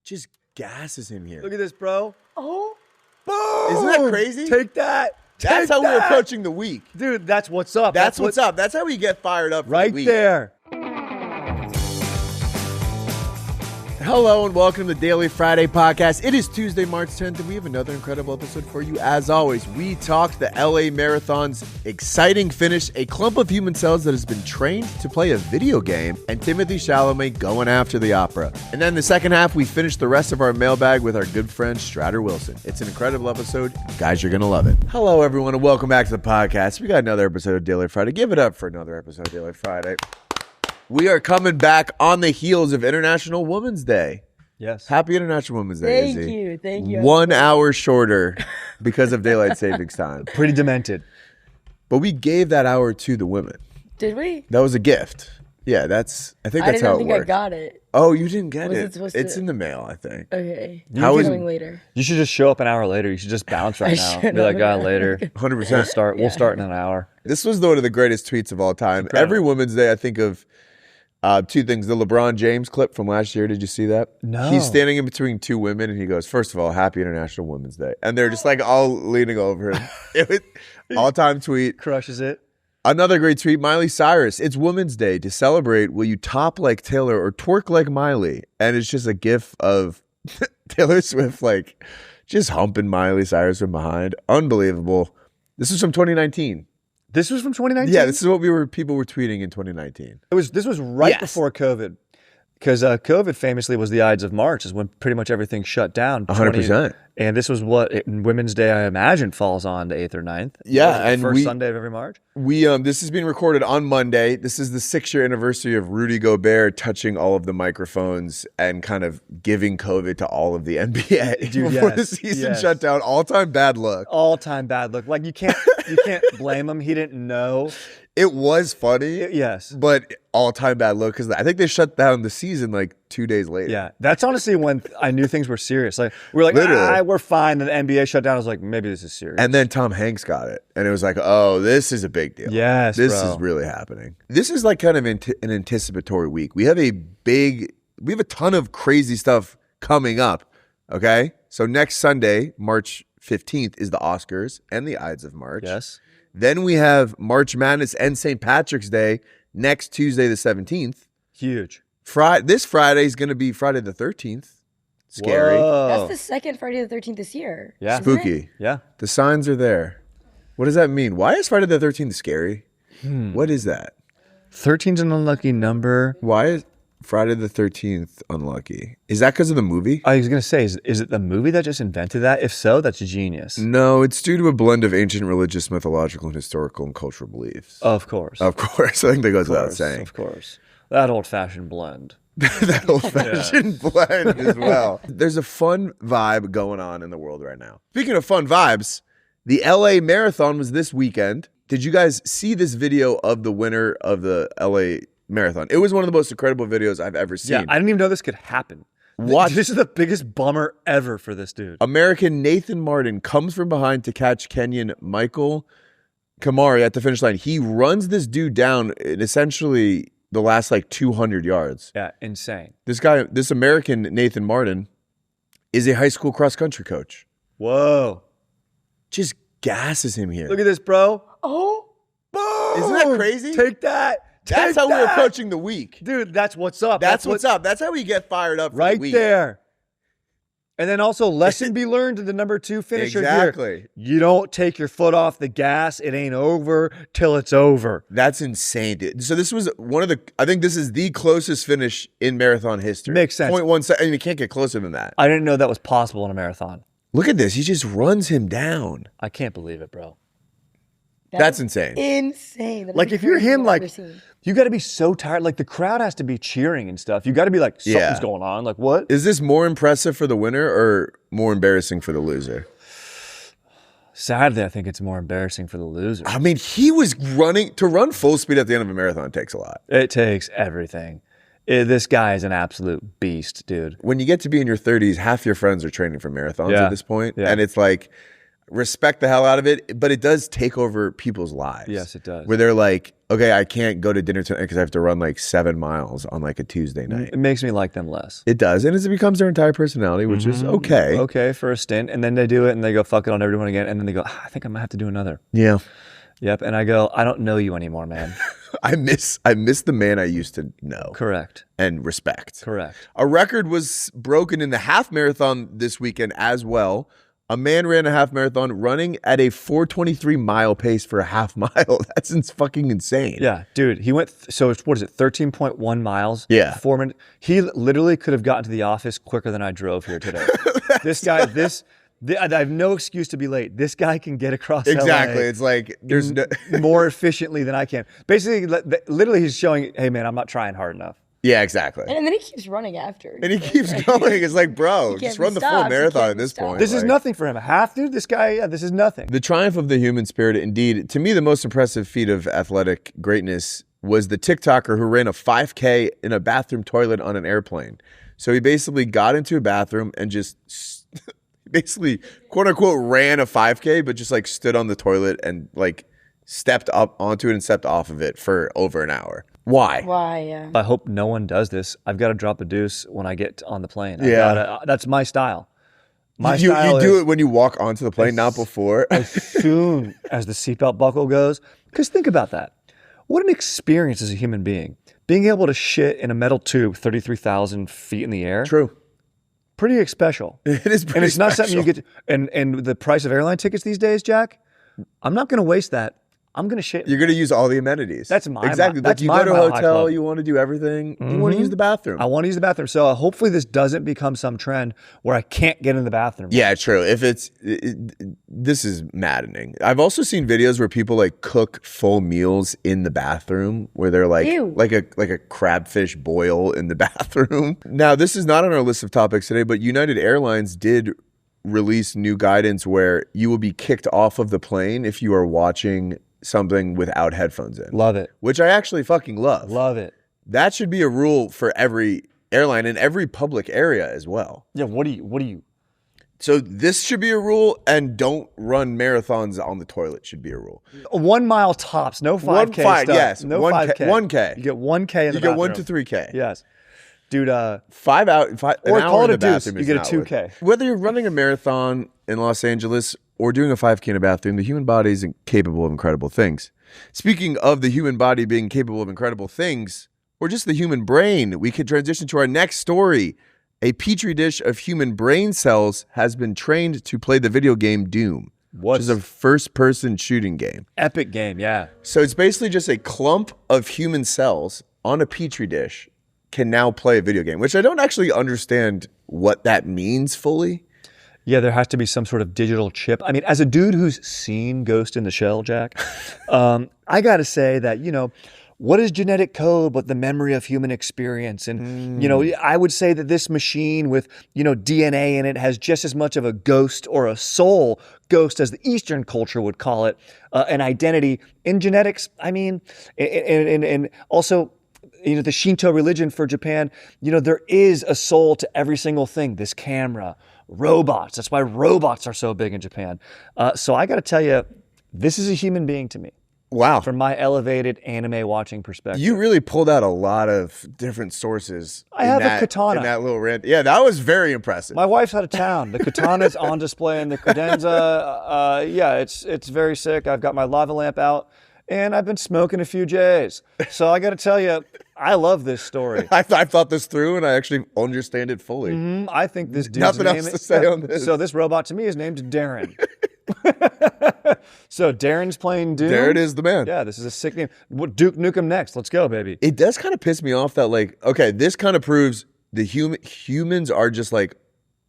just gasses him here. Look at this, bro. Oh, boom! Isn't that crazy? Take that. That's how we're approaching the week. Dude, that's what's up. That's what's up. That's how we get fired up for right the week. there. Hello and welcome to the Daily Friday Podcast. It is Tuesday, March 10th, and we have another incredible episode for you. As always, we talked the LA Marathon's exciting finish, a clump of human cells that has been trained to play a video game, and Timothee Chalamet going after the opera. And then the second half, we finished the rest of our mailbag with our good friend Stratter Wilson. It's an incredible episode. Guys, you're going to love it. Hello, everyone, and welcome back to the podcast. We got another episode of Daily Friday. Give it up for another episode of Daily Friday. We are coming back on the heels of International Women's Day. Yes. Happy International Women's Day, Thank you. Thank you. 1 hour shorter because of daylight savings time. Pretty demented. But we gave that hour to the women. Did we? That was a gift. Yeah, I think that's how it works. I think I got it. Oh, you didn't get Was it? it supposed It's to- in the mail, I think. Okay. How is Coming later? You should just show up an hour later. You should just bounce right now. Be like, later. 100%. We'll start in an hour. This was one of the greatest tweets of all time. Every Women's Day, I think of two things. The LeBron James clip from last year. Did you see that? No. He's standing in between two women, and he goes, first of all, happy International Women's Day. And they're just like all leaning over him. It was all-time tweet. Crushes it. Another great tweet, Miley Cyrus. It's Women's Day. To celebrate, will you top like Taylor or twerk like Miley? And it's just a gif of Taylor Swift like just humping Miley Cyrus from behind. Unbelievable. This is from 2019. This was from 2019? Yeah, this is what people were tweeting in 2019. This was right before COVID. Because COVID famously was the Ides of March, is when pretty much everything shut down. 100%. And this was Women's Day, I imagine, falls on the 8th or 9th. Yeah, and first Sunday of every March. This is being recorded on Monday. This is the 6-year anniversary of Rudy Gobert touching all of the microphones and kind of giving COVID to all of the NBA before the season shut down. All-time bad luck. All-time bad luck. Like you can't blame him. He didn't know. It was funny. Yes. But all-time bad luck because I think they shut down the season like 2 days later. Yeah. That's honestly when I knew things were serious. Like we're like, we're fine. And the NBA shut down. I was like, maybe this is serious. And then Tom Hanks got it. And it was like, oh, this is a big deal. Yes, This is really happening. This is like kind of an anticipatory week. We have a ton of crazy stuff coming up. Okay? So next Sunday, March 15th, is the Oscars and the Ides of March. Yes. Then we have March Madness and St. Patrick's Day next Tuesday the 17th. Huge. This Friday is going to be Friday the 13th. Scary. Whoa. That's the second Friday the 13th this year. Yeah. Spooky. Yeah. The signs are there. What does that mean? Why is Friday the 13th scary? What is that? 13's an unlucky number. Why is Friday the 13th unlucky? Is that because of the movie? I was going to say, is it the movie that just invented that? If so, that's genius. No, it's due to a blend of ancient religious, mythological, and historical and cultural beliefs. Of course. Of course. I think that goes without saying. Of course. That old-fashioned blend. That old-fashioned blend as well. There's a fun vibe going on in the world right now. Speaking of fun vibes, the LA Marathon was this weekend. Did you guys see this video of the winner of the LA Marathon? It was one of the most incredible videos I've ever seen. Yeah, I didn't even know this could happen. This is the biggest bummer ever for this dude. American Nathan Martin comes from behind to catch Kenyan Michael Kamari at the finish line. He runs this dude down in essentially the last like 200 yards. Yeah, insane. This American Nathan Martin is a high school cross country coach. Whoa. Just gasses him here. Look at this, bro. Oh, Boom. Isn't that crazy? Take that. That's how we're approaching the week. Dude, that's what's up. That's what's up. That's how we get fired up for right the week. there. And then also, lesson be learned to the number 2 finisher Exactly. here. You don't take your foot off the gas. It ain't over till it's over. That's insane, dude. So this was I think this is the closest finish in marathon history. Makes sense. 0.1 second. I mean, you can't get closer than that. I didn't know that was possible in a marathon. Look at this. He just runs him down. I can't believe it, bro. That's insane. insane. That's Like if you're him, I've like ever seen. you got to be so tired. Like the crowd has to be cheering and stuff. You got to be like, something's going on. Like what? Is this more impressive for the winner or more embarrassing for the loser? Sadly, I think it's more embarrassing for the loser. I mean, he was to run full speed at the end of a marathon takes a lot. It takes everything. This guy is an absolute beast, dude. When you get to be in your 30s, half your friends are training for marathons at this point. Yeah. And it's like, respect the hell out of it, but it does take over people's lives. Yes, it does. Where they're like, okay, I can't go to dinner tonight because I have to run like 7 miles on like a Tuesday night. It makes me like them less. It does, and it becomes their entire personality, which is okay. Okay for a stint, and then they do it, and they go, fuck it, I'll never do one again, and then they go, I think I might have to do another. Yeah. Yep, and I go, I don't know you anymore, man. I miss the man I used to know. Correct. And respect. Correct. A record was broken in the half marathon this weekend as well. A man ran a half marathon running at a 4:23 mile pace for a half mile. That's fucking insane. Yeah, dude, he went, so it's, what is it, 13.1 miles? Yeah. 4 minutes. He literally could have gotten to the office quicker than I drove here today. I have no excuse to be late. This guy can get across Exactly. LA It's like there's no more efficiently than I can. Basically, literally he's showing, hey man, I'm not trying hard enough. Yeah, exactly. And then he keeps running after. And he keeps going. It's like, bro, He just can't run be the full stopped. He marathon can't at be this stopped. point. This is Like, nothing for him. A half, dude, this guy, this is nothing. the triumph of the human spirit, indeed. To me, the most impressive feat of athletic greatness was the TikToker who ran a 5K in a bathroom toilet on an airplane. So he basically got into a bathroom and just basically, quote unquote, ran a 5K, but just like stood on the toilet and like stepped up onto it and stepped off of it for over an hour. Why? Why? Yeah. I hope no one does this. I've got to drop a deuce when I get on the plane. That's my style. You do it when you walk onto the plane, not before. As soon as the seatbelt buckle goes. Because think about that. What an experience as a human being. Being able to shit in a metal tube 33,000 feet in the air. True. Pretty special. It is pretty And it's not special. something you get. And the price of airline tickets these days, Jack, I'm not going to waste that. I'm going to shit. You're going to use all the amenities. That's my exactly. that's Like you my go to a Mile High hotel, Club. you want to do everything. You want to use the bathroom. I want to use the bathroom. So hopefully this doesn't become some trend where I can't get in the bathroom. Yeah, true. If it's this is maddening. I've also seen videos where people like cook full meals in the bathroom, where they're like Ew. like a crabfish boil in the bathroom. Now, this is not on our list of topics today, but United Airlines did release new guidance where you will be kicked off of the plane if you are watching something without headphones in. Love it. Which I actually fucking love. Love it. That should be a rule for every airline in every public area as well. Yeah, what do you? So this should be a rule, and don't run marathons on the toilet should be a rule. 1 mile tops, no 5K stuff. Yes, no 1K. 5K. 1K. You get 1K in the You bathroom. get 1 to 3K. Yes. Dude, An Or hour call it in a the deuce. bathroom You is get a not 2K. worth it. Whether you're running a marathon in Los Angeles or doing a 5K in a bathroom, the human body is capable of incredible things. Speaking of the human body being capable of incredible things, or just the human brain, we could transition to our next story. A petri dish of human brain cells has been trained to play the video game Doom, which is a first-person shooting game. epic game, yeah. So it's basically just a clump of human cells on a petri dish can now play a video game, which I don't actually understand what that means fully. Yeah, there has to be some sort of digital chip. I mean, as a dude who's seen Ghost in the Shell, Jack, I got to say that, what is genetic code but the memory of human experience? And, I would say that this machine with, DNA in it has just as much of a ghost or a soul ghost as the Eastern culture would call it, an identity. In genetics, I mean, and also, the Shinto religion for Japan, there is a soul to every single thing. This camera, robots. That's why robots are so big in Japan. So I got to tell you, this is a human being to me. Wow. From my elevated anime watching perspective. You really pulled out a lot of different sources. I have a katana. In that little rant. Yeah, that was very impressive. My wife's out of town. The katana's on display in the credenza. It's very sick. I've got my lava lamp out. And I've been smoking a few J's. So I got to tell you, I love this story. I thought this through, and I actually understand it fully. I think this dude's Nothing else to say on this. So this robot to me is named Darren. So Darren's playing Doom. Darren is the man. Yeah, this is a sick name. Duke Nukem next. Let's go, baby. It does kind of piss me off that, like, okay, this kind of proves the humans are just like,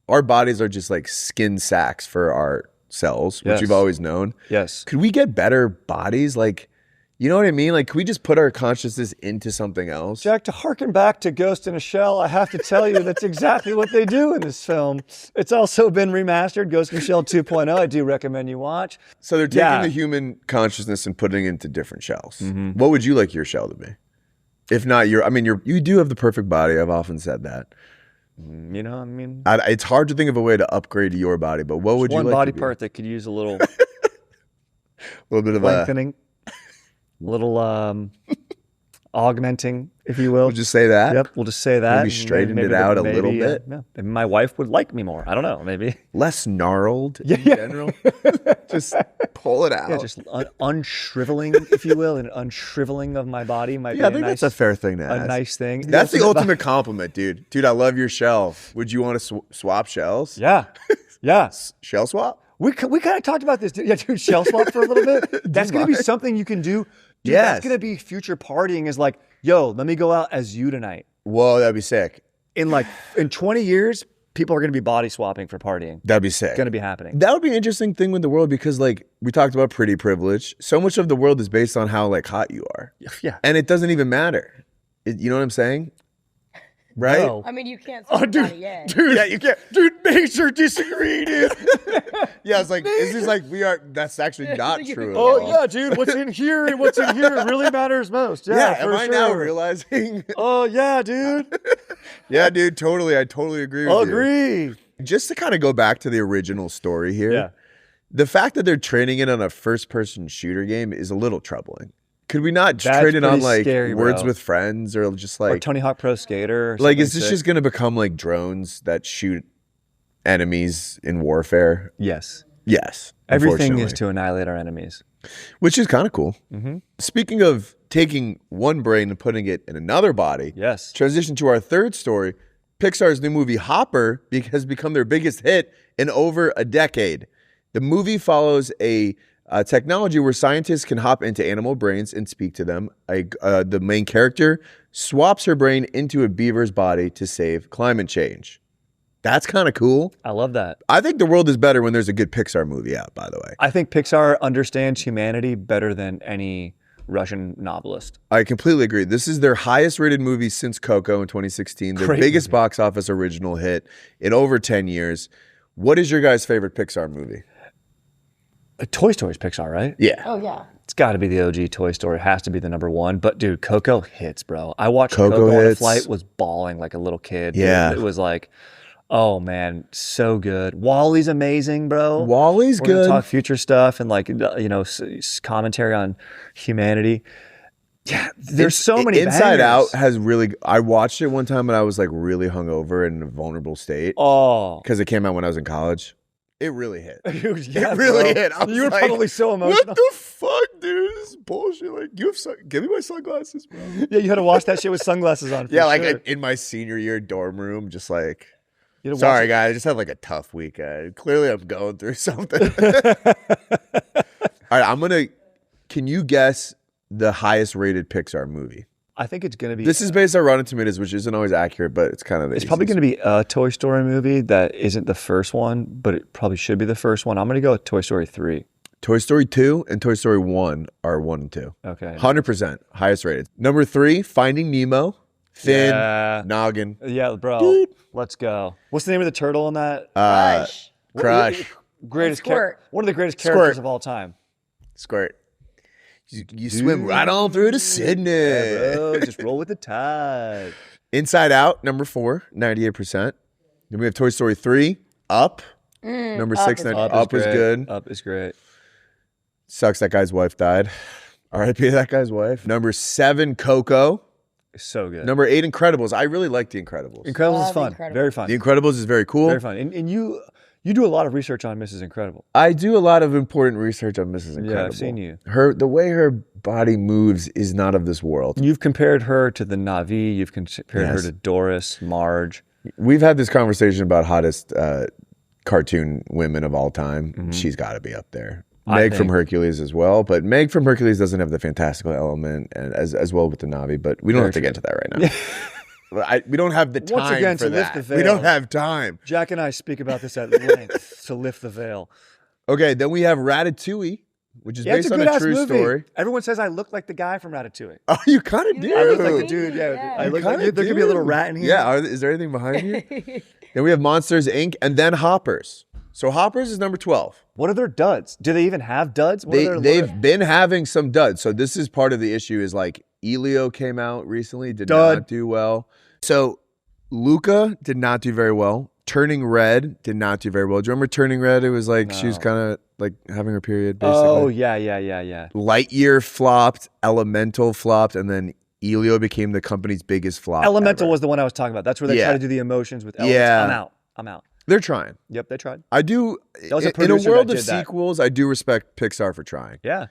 our bodies are just like skin sacks for our cells, which Yes. we've always known. Yes. Could we get better bodies? Like, you know what I mean? Like, could we just put our consciousness into something else? Jack, to harken back to Ghost in a Shell, I have to tell you that's exactly what they do in this film. It's also been remastered, Ghost in a Shell 2.0. I do recommend you watch. So they're taking Yeah. the human consciousness and putting it into different shells. What would you like your shell to be? If not you do have the perfect body. I've often said that. You know, I mean, It's hard to think of a way to upgrade your body, but what would you one like body to be? part that could use a little little bit of lengthening, a little augmenting, if you will. We'll just say that. Yep, we'll just say that. Maybe straightened it out a little bit. Yeah, maybe my wife would like me more. I don't know. Maybe Less gnarled in general. Just pull it out. yeah, just unshriveling, if you will, and unshriveling of my body might be I think that's a fair thing to ask. a nice thing. That's the ultimate compliment, dude. Dude, I love your shell. Would you want to swap shells? Yeah, yeah. Shell swap? We kind of talked about this. Yeah, dude, shell swap for a little bit. That's going to be something you can do. Dude, Yes. That's going to be future partying is like, yo, let me go out as you tonight. Whoa, that'd be sick. In 20 years, people are going to be body swapping for partying. That'd be sick. It's going to be happening. That would be an interesting thing with the world because, like, we talked about pretty privilege. So much of the world is based on how, like, hot you are. Yeah. And it doesn't even matter. You know what I'm saying? Right? No. I mean, you can't say dude, about it yet. Dude, yeah, you can't. Dude, major disagree, dude. Yeah, it's like, this is like, that's actually not true. at all. Oh, yeah, dude. What's in here and what's in here really matters most. Yeah, for am I sure. now realizing? Oh, yeah, dude. Yeah, dude, totally. I totally agree with you. Agree. Just to kind of go back to the original story here, Yeah. the fact that they're training it on a first-person shooter game is a little troubling. Could we not That's train it on pretty like scary, Words bro. with Friends or just Or like Tony Hawk Pro Skater. Or like is something this sick. just going to become like drones that shoot enemies in warfare? Yes. Yes. Everything is unfortunately. to annihilate our enemies. Which is kind of cool. Mm-hmm. Speaking of taking one brain and putting it in another body, Yes. transition to our third story. Pixar's new movie Hopper has become their biggest hit in over a decade. The movie follows a technology where scientists can hop into animal brains and speak to them. The main character swaps her brain into a beaver's body to save climate change. That's kind of cool. I love that. I think the world is better when there's a good Pixar movie out, by the way. I think Pixar understands humanity better than any Russian novelist. I completely agree. This is their highest rated movie since Coco in 2016. Their Great biggest movie. box office original hit in over 10 years. What is your guys' favorite Pixar movie? Toy Story's Pixar, right? Yeah. Oh, yeah. It's got to be the OG Toy Story. It has to be the number one. But dude, Coco hits, bro. I watched Coco Coco on a hits. flight, was bawling like a little kid. dude. Yeah. It was like, oh man, so good. Wally's amazing, bro. Wally's We're gonna good. talk future stuff and like commentary on humanity. Yeah, there's so many. Inside bangers. Out has really. I watched it one time and I was like really hungover and in a vulnerable state Oh, because it came out when I was in college. It really hit. yeah, It really bro. hit. I was You were like, probably so emotional. What the fuck, dude? This is bullshit. Like, give me my sunglasses, bro. Yeah, you had to watch that shit with sunglasses on. For Yeah, like sure. in my senior year dorm room, just like. You had to watch Sorry, it. guys. I just had like a tough week. Clearly, I'm going through something. All right, Can you guess the highest rated Pixar movie? I think it's gonna be. This is based on Rotten Tomatoes, which isn't always accurate, but it's kind of the It's probably easiest. going to be a Toy Story movie that isn't the first one, but it probably should be the first one. I'm going to go with Toy Story 3. Toy Story 2 and Toy Story 1 are 1 and 2. Okay. 100% highest rated. Number 3, Finding Nemo. Finn, Yeah. Noggin, Yeah, bro. Dude. Let's go. What's the name of the turtle in that? Rush. Crush, Greatest Squirt. one of the greatest Squirt. characters of all time. Squirt. You swim right on through to Sydney. Yeah, bro. Just roll with the tide. Inside Out, number 4, 98%. Then we have Toy Story 3, Up. Number Up 6, is 90 good. Up was great. good. Up is great. Sucks that guy's wife died. R.I.P. that guy's wife. Number 7, Coco. It's so good. Number 8, Incredibles. I really like The Incredibles. Incredibles is Love fun. Incredibles. Very fun. The Incredibles is very cool. Very fun. And you do a lot of research on Mrs. Incredible. I do a lot of important research on Mrs. Incredible. Yeah, I've seen you. The way her body moves is not of this world. You've compared her to the Na'vi. You've compared her Yes. to Doris, Marge. We've had this conversation about hottest cartoon women of all time. Mm-hmm. She's got to be up there. I Meg from think- Hercules as well, but Meg from Hercules doesn't have the fantastical element and as well with the Na'vi. But we don't Very have to true. get to that right now. We don't have the time Once again, for to lift that. the We don't veil. have time. Jack and I speak about this at length to lift the veil. Okay, then we have Ratatouille, which is Yeah, it's based a on a good-ass true movie. story. Everyone says I look like the guy from Ratatouille. Oh, you kind of do. I look like the Dude. dude. Yeah, Yeah. I You look like kinda there could be a little do. rat in here. Yeah, is there anything behind you? Then we have Monsters Inc. and then Hoppers. So Hoppers is number 12. What are their duds? Do they even have duds? What are their They've been having some duds. So this is part of the issue is like Elio came out recently, did Dud. not do well. So Luca did not do very well. Turning Red did not do very well. Do you remember Turning Red? It was like she was kind of like having her period, basically. Oh, yeah. Lightyear flopped, Elemental flopped, and then Elio became the company's biggest flop. Elemental ever. was the one I was talking about. That's where they try to do the emotions with elements. Yeah. I'm out. They're trying. Yep, they tried. I do. That was a In a producer world that of did that. sequels, I do respect Pixar for trying. Yeah.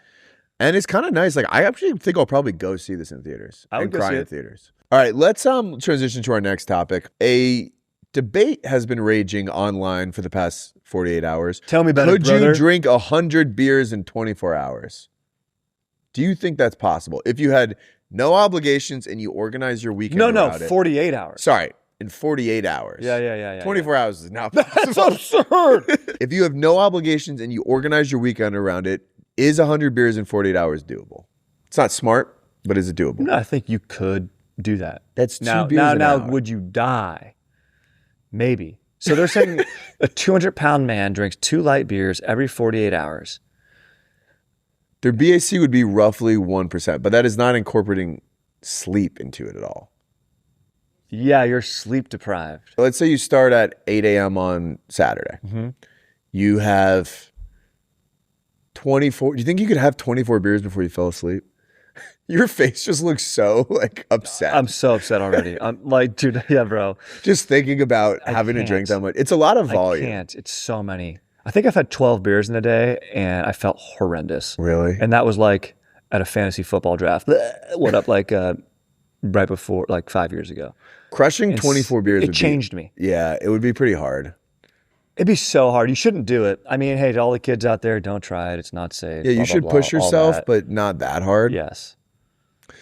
And it's kind of nice. Like, I actually think I'll probably go see this in theaters. I would and go cry see in it. theaters. All right, let's transition to our next topic. A debate has been raging online for the past 48 hours. Tell me about it, Could brother. you drink 100 beers in 24 hours? Do you think that's possible? If you had no obligations and you organize your weekend around it. 48 hours. Sorry, in 48 hours. Yeah. 24 hours is not possible. That's absurd. If you have no obligations and you organize your weekend around it, is 100 beers in 48 hours doable? It's not smart, but is it doable? No, I think you could do that. That's two now, beers now, an now, hour. would you die? Maybe. So they're saying a 200-pound man drinks 2 light beers every 48 hours. Their BAC would be roughly 1%, but that is not incorporating sleep into it at all. Yeah, you're sleep deprived. Let's say you start at 8 a.m. on Saturday. Mm-hmm. You have 24. Do you think you could have 24 beers before you fell asleep? Your face just looks so like upset. I'm so upset already. I'm like, dude, yeah, bro. Just thinking about having to drink that much. It's a lot of volume. I can't. It's so many. I think I've had 12 beers in a day, and I felt horrendous. Really? And that was like at a fantasy football draft. What up? Like right before, like 5 years ago. Crushing 24 beers It changed me. Yeah, it would be pretty hard. It'd be so hard. You shouldn't do it. I mean, hey, to all the kids out there, don't try it. It's not safe. Yeah, you blah, should blah, push blah, all yourself, that. but not that hard. Yes.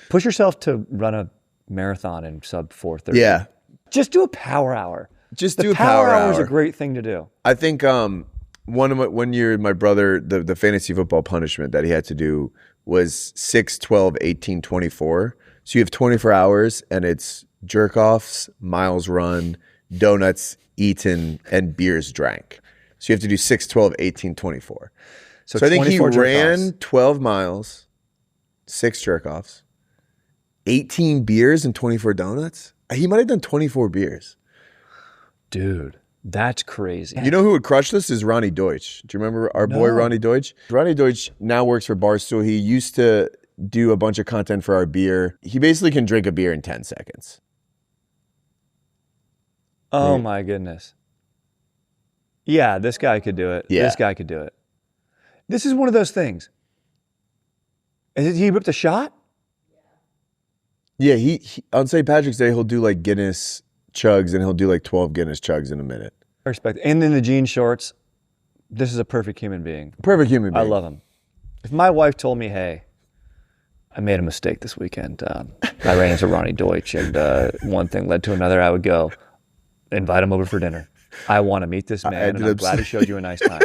Push yourself to run a marathon in sub 4:30. Yeah. Just do a power hour. Just The do a power hour is hour. a great thing to do. I think one year my brother, the fantasy football punishment that he had to do was 6, 12, 18, 24. So you have 24 hours and it's jerk offs, miles run, donuts eaten, and beers drank. So you have to do 6, 12, 18, 24. So I think he 24 ran jerk-offs. 12 miles, 6 jerk offs, 18 beers, and 24 donuts. He might have done 24 beers. Dude, that's crazy. You know who would crush this is Ronnie Deutsch. Do you remember our boy No. Ronnie Deutsch? Ronnie Deutsch now works for Barstool. He used to do a bunch of content for our beer. He basically can drink a beer in 10 seconds. Oh my goodness. Yeah, this guy could do it. Yeah. This guy could do it. This is one of those things. He whipped a shot? Yeah, he on St. Patrick's Day, he'll do like Guinness chugs and he'll do like 12 Guinness chugs in a minute. I respect. And in the jean shorts, this is a perfect human being. Perfect human being. I love him. If my wife told me, hey, I made a mistake this weekend. I ran into Ronnie Deutsch and one thing led to another, I would go invite him over for dinner. I want to meet this man and I'm glad he showed you a nice time.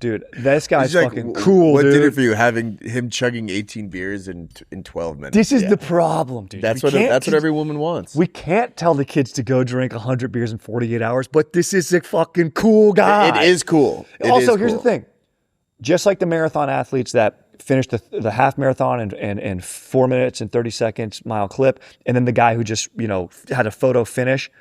Dude, this guy's He's like, fucking cool, what dude. did it for you? Having him chugging 18 beers in 12 minutes. This is the problem, dude. That's what every woman wants. We can't tell the kids to go drink 100 beers in 48 hours, but this is a fucking cool guy. It is cool. Also, here's the thing. Just like the marathon athletes that finished the half marathon in 4 minutes and 30 seconds mile clip, and then the guy who just, had a photo finish.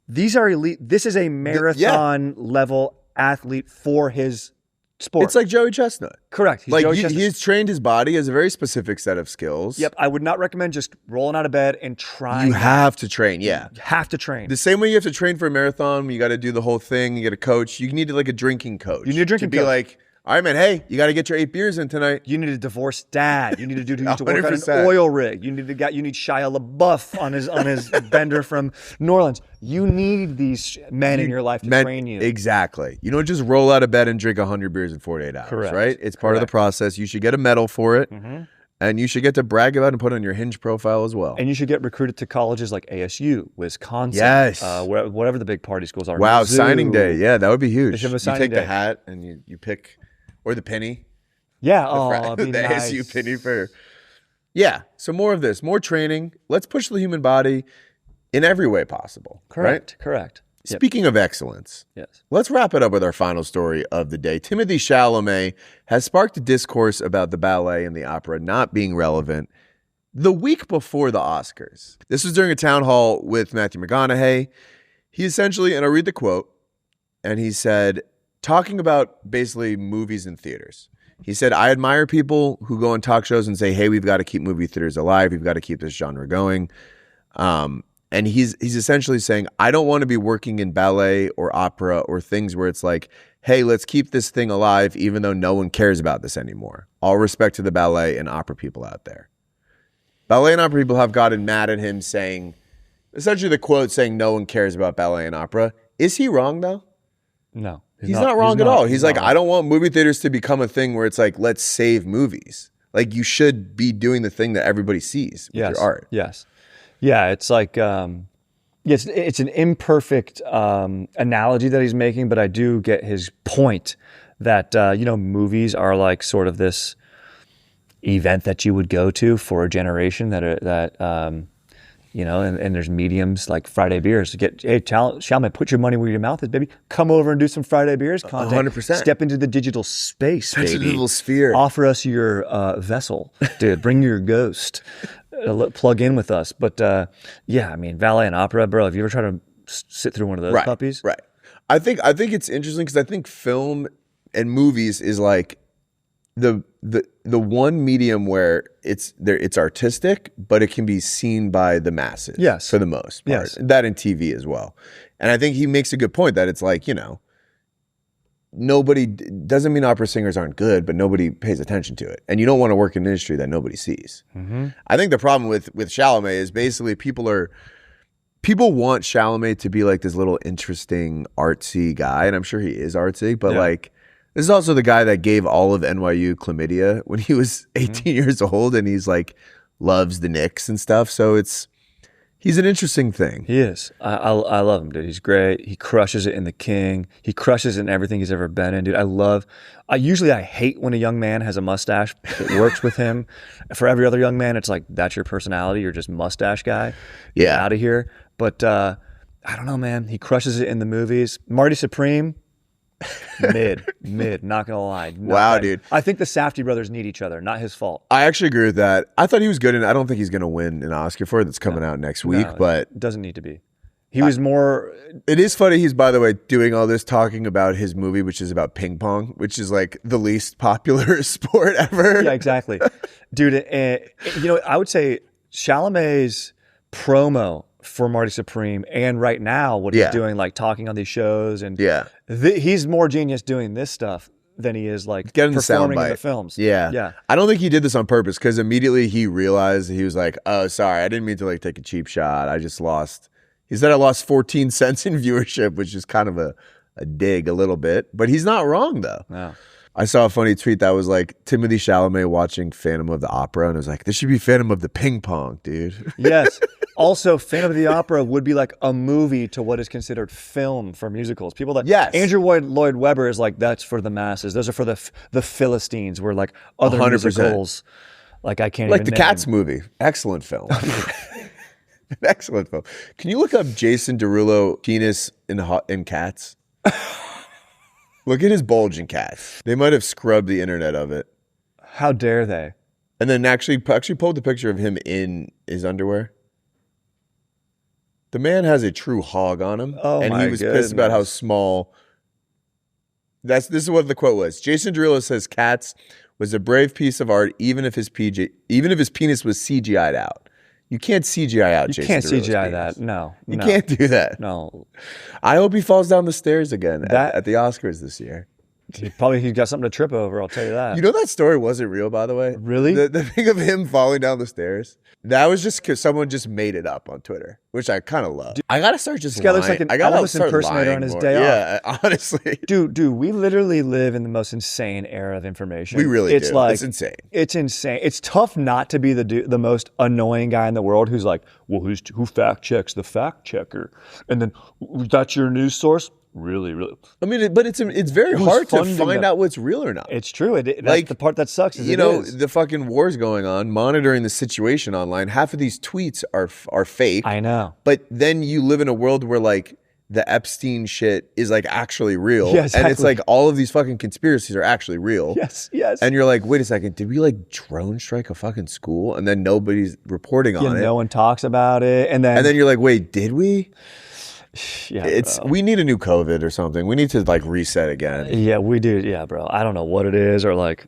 These are elite. This is a marathon level athlete for his sport. It's like Joey Chestnut. Correct. He's trained his body as a very specific set of skills. Yep. I would not recommend just rolling out of bed and trying. You have to train, yeah. You have to train. The same way you have to train for a marathon, you got to do the whole thing, you get a coach. You need like a drinking coach. You need a drinking to be coach. like, all right, man, hey, you got to get your 8 beers in tonight. You need a divorced dad. You need a dude who used to work on an 100%. oil rig. You need Shia LaBeouf on his bender from New Orleans. You need these men in your life to train you. Exactly. You don't just roll out of bed and drink 100 beers in 48 hours, Correct. right? It's part of the process. You should get a medal for it. Mm-hmm. And you should get to brag about it and put it on your Hinge profile as well. And you should get recruited to colleges like ASU, Wisconsin, Yes. whatever the big party schools are. Wow, Mizzou. signing day. Yeah, that would be huge. They should have a You signing take day. the hat and you pick, or the penny. Yeah, The it'd be nice. ASU penny for. Yeah, so more of this, more training. Let's push the human body in every way possible. Correct, Right? correct. Yep. Speaking of excellence, Yes. let's wrap it up with our final story of the day. Timothee Chalamet has sparked a discourse about the ballet and the opera not being relevant the week before the Oscars. This was during a town hall with Matthew McConaughey. He essentially, and I'll read the quote, and he said, talking about basically movies and theaters. He said, I admire people who go on talk shows and say, hey, we've got to keep movie theaters alive. We've got to keep this genre going. And he's essentially saying, I don't want to be working in ballet or opera or things where it's like, hey, let's keep this thing alive even though no one cares about this anymore. All respect to the ballet and opera people out there. Ballet and opera people have gotten mad at him saying, essentially the quote saying no one cares about ballet and opera. Is he wrong though? No. He's not wrong at all. He's like, I don't want movie theaters to become a thing where it's like, let's save movies. Like you should be doing the thing that everybody sees with your art. Yes. Yeah, it's like, it's an imperfect analogy that he's making, but I do get his point that, movies are like sort of this event that you would go to for a generation and there's mediums like Friday beers to get, hey, Chalamet, put your money where your mouth is, baby. Come over and do some Friday beers content. 100%. Step into the digital space, baby. Digital sphere. Offer us your vessel, dude. Bring your ghost. Plug in with us. But ballet and opera, bro. Have you ever tried to sit through one of those puppies? Right. I think it's interesting because I think film and movies is like the one medium where it's artistic, but it can be seen by the masses. Yes. For the most part. Yes. That in TV as well. And I think he makes a good point that it's like, nobody, doesn't mean opera singers aren't good, but nobody pays attention to it. And you don't want to work in an industry that nobody sees. Mm-hmm. I think the problem with Chalamet is basically people want Chalamet to be like this little interesting artsy guy. And I'm sure he is artsy, but this is also the guy that gave all of NYU chlamydia when he was 18 years old, and he's like loves the Knicks and stuff. So he's an interesting thing. He is. I love him, dude. He's great. He crushes it in The King. He crushes it in everything he's ever been in, dude. I hate when a young man has a mustache that works with him. For every other young man, it's like, that's your personality. You're just mustache guy. Yeah. Get out of here. But I don't know, man. He crushes it in the movies. Marty Supreme. Mid, not gonna lie. Wow, dude. I think the Safdie brothers need each other, not his fault. I actually agree with that. I thought he was good, and I don't think he's gonna win an Oscar for it. That's coming out next week, but it doesn't need to be. He was more. It is funny. He's, by the way, doing all this talking about his movie, which is about ping pong, which is like the least popular sport ever. Yeah, exactly, dude. I would say Chalamet's promo for Marty Supreme, and right now what he's doing, like talking on these shows, and he's more genius doing this stuff than he is like getting performing the in the films. Yeah. I don't think he did this on purpose, because immediately he realized, he was like, oh, sorry, I didn't mean to like take a cheap shot. I just lost. He said I lost 14 cents in viewership, which is kind of a dig a little bit, but he's not wrong though. No. I saw a funny tweet that was like Timothee Chalamet watching Phantom of the Opera, and I was like, this should be Phantom of the Ping Pong, dude. Yes. Also, Phantom of the Opera would be like a movie to what is considered film for musicals. People that Andrew Lloyd Webber is like, that's for the masses. Those are for the Philistines. Where like other 100%. Musicals, like I can't like even the Cats movie, excellent film. Excellent film. Can you look up Jason Derulo penis in Cats? Look at his bulge in Cats. They might have scrubbed the internet of it. How dare they? And then actually pulled the picture of him in his underwear. The man has a true hog on him. Oh, and he was pissed about how small. This is what the quote was. Jason Derulo says Cats was a brave piece of art, even if his penis was CGI'd out. You can't CGI out Jason Derulo's can't CGI penis. that. No. You can't do that. No. I hope he falls down the stairs again at the Oscars this year. He's got something to trip over, I'll tell you that. You know that story wasn't real, by the way? Really? The thing of him falling down the stairs, that was just because someone just made it up on Twitter, which I kind of love. I got to start just lying. Looks like an Elvis impersonator on his day off. Yeah, honestly. Dude, we literally live in the most insane era of information. We really do. Like, it's insane. It's insane. It's tough not to be the most annoying guy in the world who's like, well, who fact checks the fact checker? And then, that's your news source? Really. I mean, but it's very hard to find out what's real or not. It's true. That's the part that sucks. The fucking war's going on, monitoring the situation online. Half of these tweets are fake. I know. But then you live in a world where like the Epstein shit is like actually real. Yeah, exactly. And it's like all of these fucking conspiracies are actually real. Yes, yes. And you're like, wait a second, did we like drone strike a fucking school? And then nobody's reporting on it. No one talks about it. And then you're like, wait, did we? Yeah, we need a new COVID or something. We need to like reset again. Yeah, we do. Yeah, bro. I don't know what it is or like,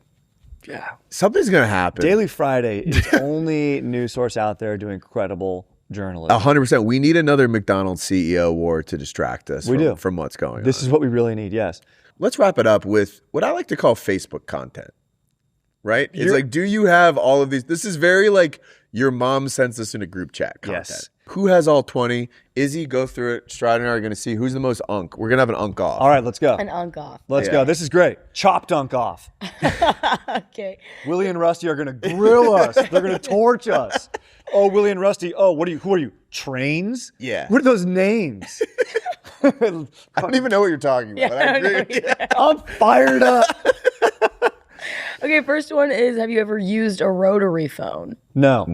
yeah. Something's going to happen. Daily Friday is the only news source out there doing credible journalism. 100%. We need another McDonald's CEO war to distract us from what's going on. This is what we really need, yes. Let's wrap it up with what I like to call Facebook content, right? It's like, do you have all of these? This is very like your mom sends us in a group chat content. Yes. Who has all 20? Izzy, go through it. Stride and I are going to see who's the most unk. We're going to have an unk off. All right, let's go. An unk off. Let's go. This is great. Chop dunk off. Okay. Willie and Rusty are going to grill us. They're going to torch us. Oh, Willie and Rusty. Oh, who are you? Trains? Yeah. What are those names? I don't even know what you're talking about. But I agree. I'm fired up. Okay, first one is, have you ever used a rotary phone? No.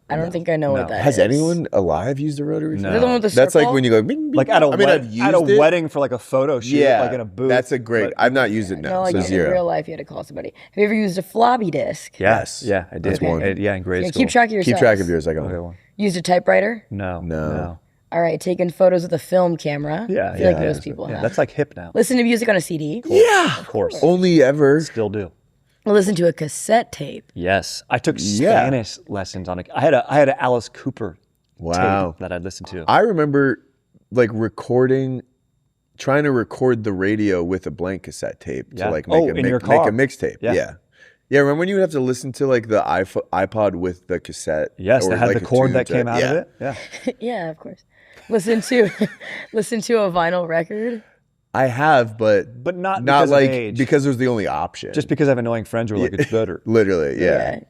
I don't think I know what that is. Has anyone alive used a rotary phone? Is that the one with the That's like circle? when you go, bing, bing, Like at a, I've used at a it. wedding for like a photo shoot, Yeah, like in a booth. that's a great. I've not used it now, No, like so in zero. real life, you had to call somebody. Have you ever used a floppy disk? Yes. Yeah, I did. That's one. Yeah, in grade Yeah, school. keep track of yourself. Keep track of yours. I got Okay, one. one. Used a typewriter? No. All right, taken photos with a film camera. Yeah, I feel like yeah, most people have. That's like hip now. Listen to music on a CD. Yeah, Of course. only ever. Still do. Listen to a cassette tape. Yes. I took Spanish lessons on it. I had an Alice Cooper Wow. tape that I'd listen to. I remember like trying to record the radio with a blank cassette tape to Yeah. like Oh, make in your make a car. mixtape. Yeah. Yeah. Remember when you would have to listen to like the iPod with the cassette? Yes, or that had like the a cord tune that to came out of it. Yeah. Yeah, of course. Listen to a vinyl record. I have, but not because like of age. because it was the only option. Just because I have annoying friends who are like, it's better. Literally, yeah.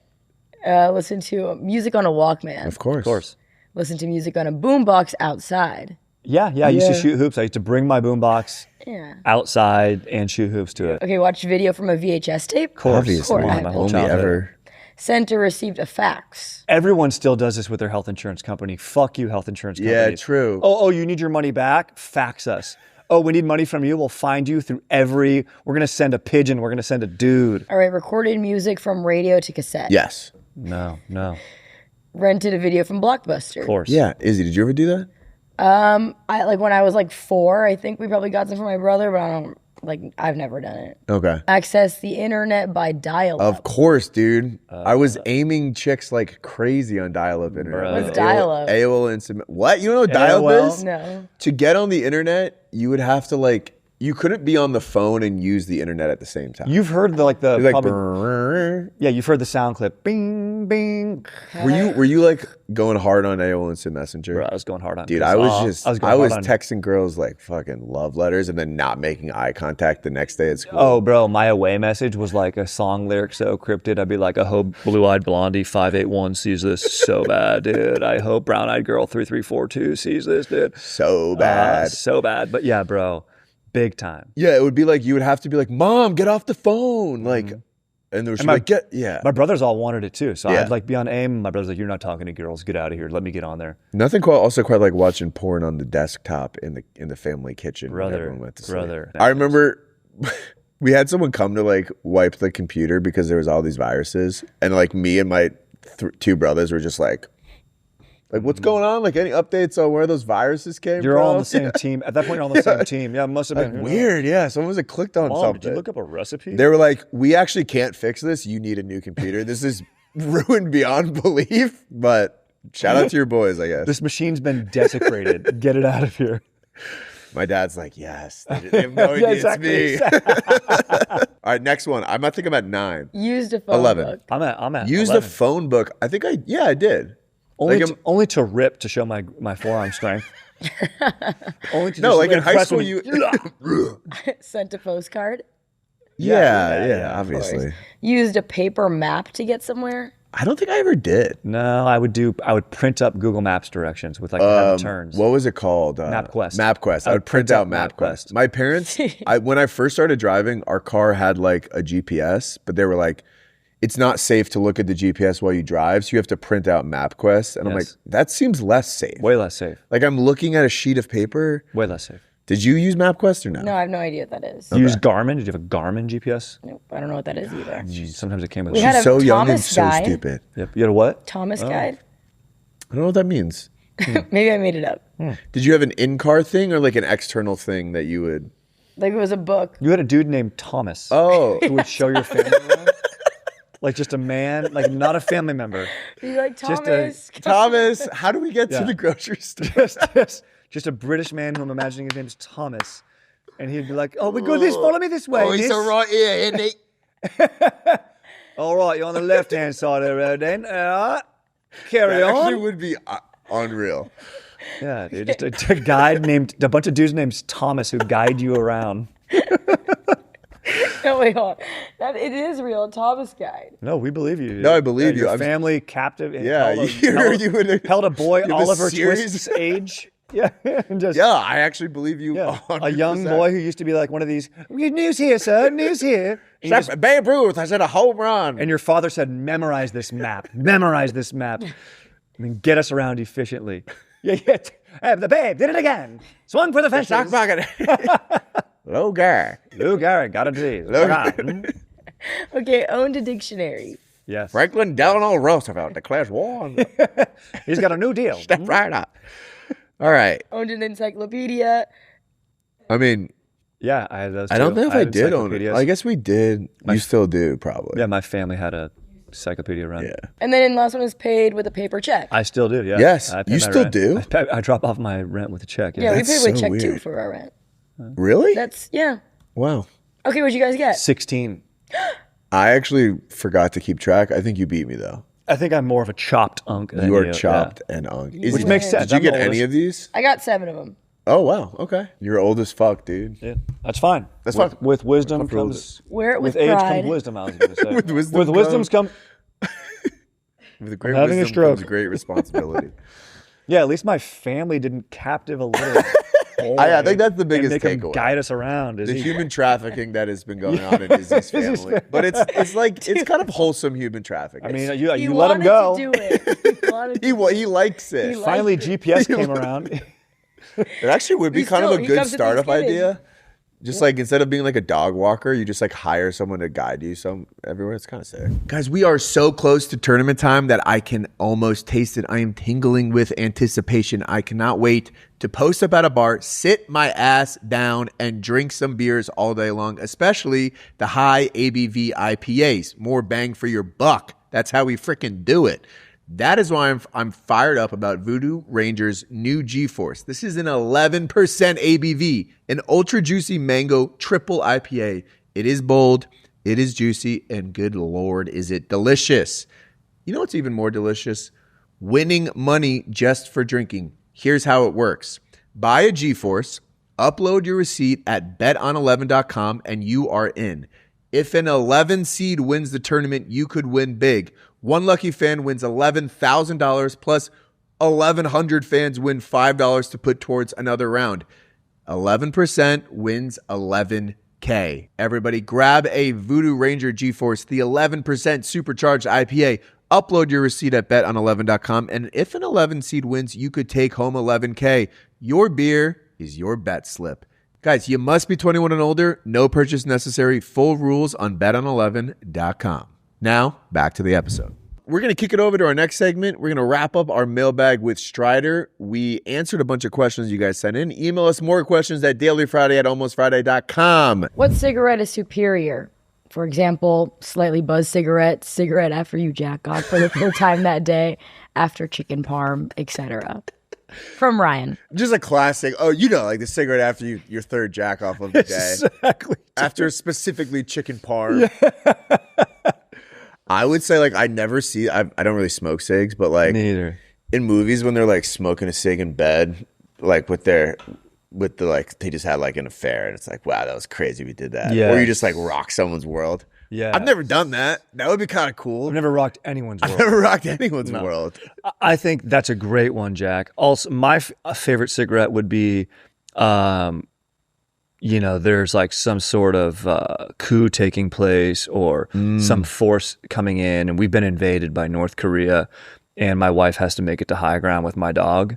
Listen to music on a Walkman. Of course. Of course. Listen to music on a boombox outside. Yeah. I used to shoot hoops. I used to bring my boombox Yeah. outside and shoot hoops to it. Okay, watch video from a VHS tape. Of course. Obviously, Of course. My whole only childhood. ever. Sent or received a fax. Everyone still does this with their health insurance company. Fuck you, health insurance company. Yeah, true. Oh, you need your money back? Fax us. Oh, we need money from you? We'll find you through we're going to send a pigeon. We're going to send a dude. All right, recorded music from radio to cassette. Yes. No. Rented a video from Blockbuster. Of course. Yeah. Izzy, did you ever do that? I like when I was like 4, I think we probably got some from my brother, but I've never done it. Okay. Access the internet by dial-up. Of course, dude. I was aiming chicks like crazy on dial-up internet. Bro. What's dial-up? AOL Instant. What? You know what dial-up AOL? is? No. To get on the internet, you would have to like. You couldn't be on the phone and use the internet at the same time. You've heard It's like, probably, brrrr. you've heard the sound clip. Bing, bing. Were you like going hard on AOL Instant Messenger? Bro, I was going hard on Dude, Pixar. I was going I was hard on- texting girls like fucking love letters and then not making eye contact the next day at school. Oh, bro, my away message was like a song lyric so cryptid. I'd be like, I hope Blue-Eyed Blondie 581 sees this so bad, dude. I hope Brown-Eyed Girl 3342 sees this, dude. So bad. So bad. But yeah, bro, big time. Yeah, it would be like you would have to be like, "Mom, get off the phone!" Like, and there was like, "Yeah." My brothers all wanted it too, so Yeah. I'd like be on AIM. My brother's like, "You're not talking to girls. Get out of here. Let me get on there." Nothing quite like watching porn on the desktop in the family kitchen. when everyone went to sleep. Brother. I remember we had someone come to like wipe the computer because there was all these viruses, and like me and my two brothers were just like, what's going on? Like, any updates on where those viruses came You're from? all on the same team. At that point, you're on the same team. Yeah, it must have Like, been weird. Yeah, someone was clicked on Mom, something. did you look up a recipe? They were like, "We actually can't fix this. You need a new computer. This is ruined beyond belief." But shout out to your boys, I guess. This machine's been desecrated. Get it out of here. My dad's like, "Yes." They have no idea it's me. All right, next one. I think I'm at 9. Used a phone 11. book. I'm at Used 11. a phone book. I think I did. Only, like, only to rip to show my forearm strength. Only to No, just like in high impress school, women. Sent a postcard. Yeah, Of course. obviously. Used a paper map to get somewhere. I don't think I ever did. No, I would print up Google Maps directions with like the turns. What was it called? MapQuest. MapQuest. I would print out MapQuest. My parents, when I first started driving, our car had like a GPS, but they were like, it's not safe to look at the GPS while you drive, so you have to print out MapQuest. And I'm like, that seems less safe. Way less safe. Like I'm looking at a sheet of paper. Way less safe. Did you use MapQuest or no? No, I have no idea what that is. You use Garmin? Did you have a Garmin GPS? Nope, I don't know what that is either. Sometimes it came with. We had a so young and Thomas so guide. stupid. Yep. You had a what? Thomas guide. I don't know what that means. Maybe I made it up. Did you have an in-car thing or like an external thing that you would? Like it was a book. You had a dude named Thomas. Oh, Who would show your family around? Like just a man, like not a family member. Be like, Just Thomas. Thomas, how do we get to the grocery store? Just a British man who I'm imagining his name is Thomas. And he'd be like, oh, we go this, follow me this way. Oh, he's miss." right here, isn't he? All right, you're on the left-hand side of the road then. Carry That on. actually would be unreal. Yeah, dude, just a guide named, a bunch of dudes named Thomas who guide you around. No, wait, hold on. It is real. A Thomas guide. No, we believe you. Dude. No, I believe you. Your family captive. And Yeah, held a boy you have a Oliver series? Twist's age. Yeah, and just, Yeah, I actually believe you. yeah. 100%. A young boy who used to be like one of these, news here, sir, news here. And, you just- Babe Ruth, I said a home run. and your father said, memorize this map, memorize this map, and then get us around efficiently. Yeah. The babe did it again. Swung for the fences. Stock pocket. Low guy. Lou Gehrig got a disease. Okay, owned a dictionary. Yes. Franklin Delano Roosevelt declares war on He's got a new deal. Step right up. All right. Owned an encyclopedia. I mean, Yeah, I had those. I don't too. know if I had did own it. encyclopedias. I guess we did. You still do, probably. Yeah, my family had a encyclopedia run. Yeah. And then last one was paid with a paper check. I still do. Yeah. Yes, I pay you my still rent. do? I drop off my rent with a check. yeah, we That's paid with a so check too weird. for our rent. Really? That's, yeah. Wow. Okay, what'd you guys get? 16. I actually forgot to keep track. I think you beat me, though. I think I'm more of a chopped unk. Than You are yeah. chopped and unk. Which makes sense. Did you I'm get the any oldest. of these? I got 7 of them. Oh, wow. Okay. You're old as fuck, dude. Yeah, that's fine. That's with, fine. With wisdom Comfortable with comes. Wear it with age pride. comes wisdom. I was going to say. With wisdom With wisdom's come. With great having a wisdom stroke. comes great responsibility. Yeah, at least my family didn't captive a little. I think that's the and biggest make him takeaway. guide us around. The human trafficking that has been going on in Izzy's family. But it's like, it's kind of wholesome human trafficking. I mean, He you let him go. wanted to do it. He wanted to. he likes it. He liked Finally, it. GPS came around. It actually would be He kind of still- a he good comes to startup Thanksgiving. idea. Just like instead of being like a dog walker, you just like hire someone to guide you everywhere. It's kind of sick. Guys, we are so close to tournament time that I can almost taste it. I am tingling with anticipation. I cannot wait to post up at a bar, sit my ass down, and drink some beers all day long, especially the high ABV IPAs. More bang for your buck. That's how we freaking do it. That is why I'm fired up about Voodoo Ranger's new G-Force. This is an 11% ABV, an ultra juicy mango triple IPA. It is bold, it is juicy, and good Lord, is it delicious. You know what's even more delicious? Winning money just for drinking. Here's how it works. Buy a G-Force, upload your receipt at beton11.com, and you are in. If an 11 seed wins the tournament, you could win big. One lucky fan wins $11,000 plus 1,100 fans win $5 to put towards another round. 11% wins $11K. Everybody grab a Voodoo Ranger G-Force, the 11% supercharged IPA. Upload your receipt at beton11.com. And if an 11 seed wins, you could take home $11K. Your beer is your bet slip. Guys, you must be 21 and older. No purchase necessary. Full rules on beton11.com. Now, back to the episode. We're going to kick it over to our next segment. We're going to wrap up our mailbag with Strider. We answered a bunch of questions you guys sent in. Email us more questions at dailyfriday@almostfriday.com. What cigarette is superior? For example, slightly buzzed cigarette after you jack off for the full time that day, after chicken parm, etc. From Ryan. Just a classic. Oh, you know, like the cigarette after your third jack off of the day. Exactly. After specifically chicken parm. I would say, like, I never see, I don't really smoke cigs, but like Neither. in movies when they're like smoking a cig in bed, like with the like, they just had like an affair and it's like, wow, that was crazy we did that. Yeah. Or you just like rock someone's world. Yeah. I've never done that. That would be kind of cool. I've never rocked anyone's world. I've never rocked anyone's world. I think that's a great one, Jack. Also, my favorite cigarette would be there's like some sort of coup taking place or some force coming in, and we've been invaded by North Korea, and my wife has to make it to high ground with my dog,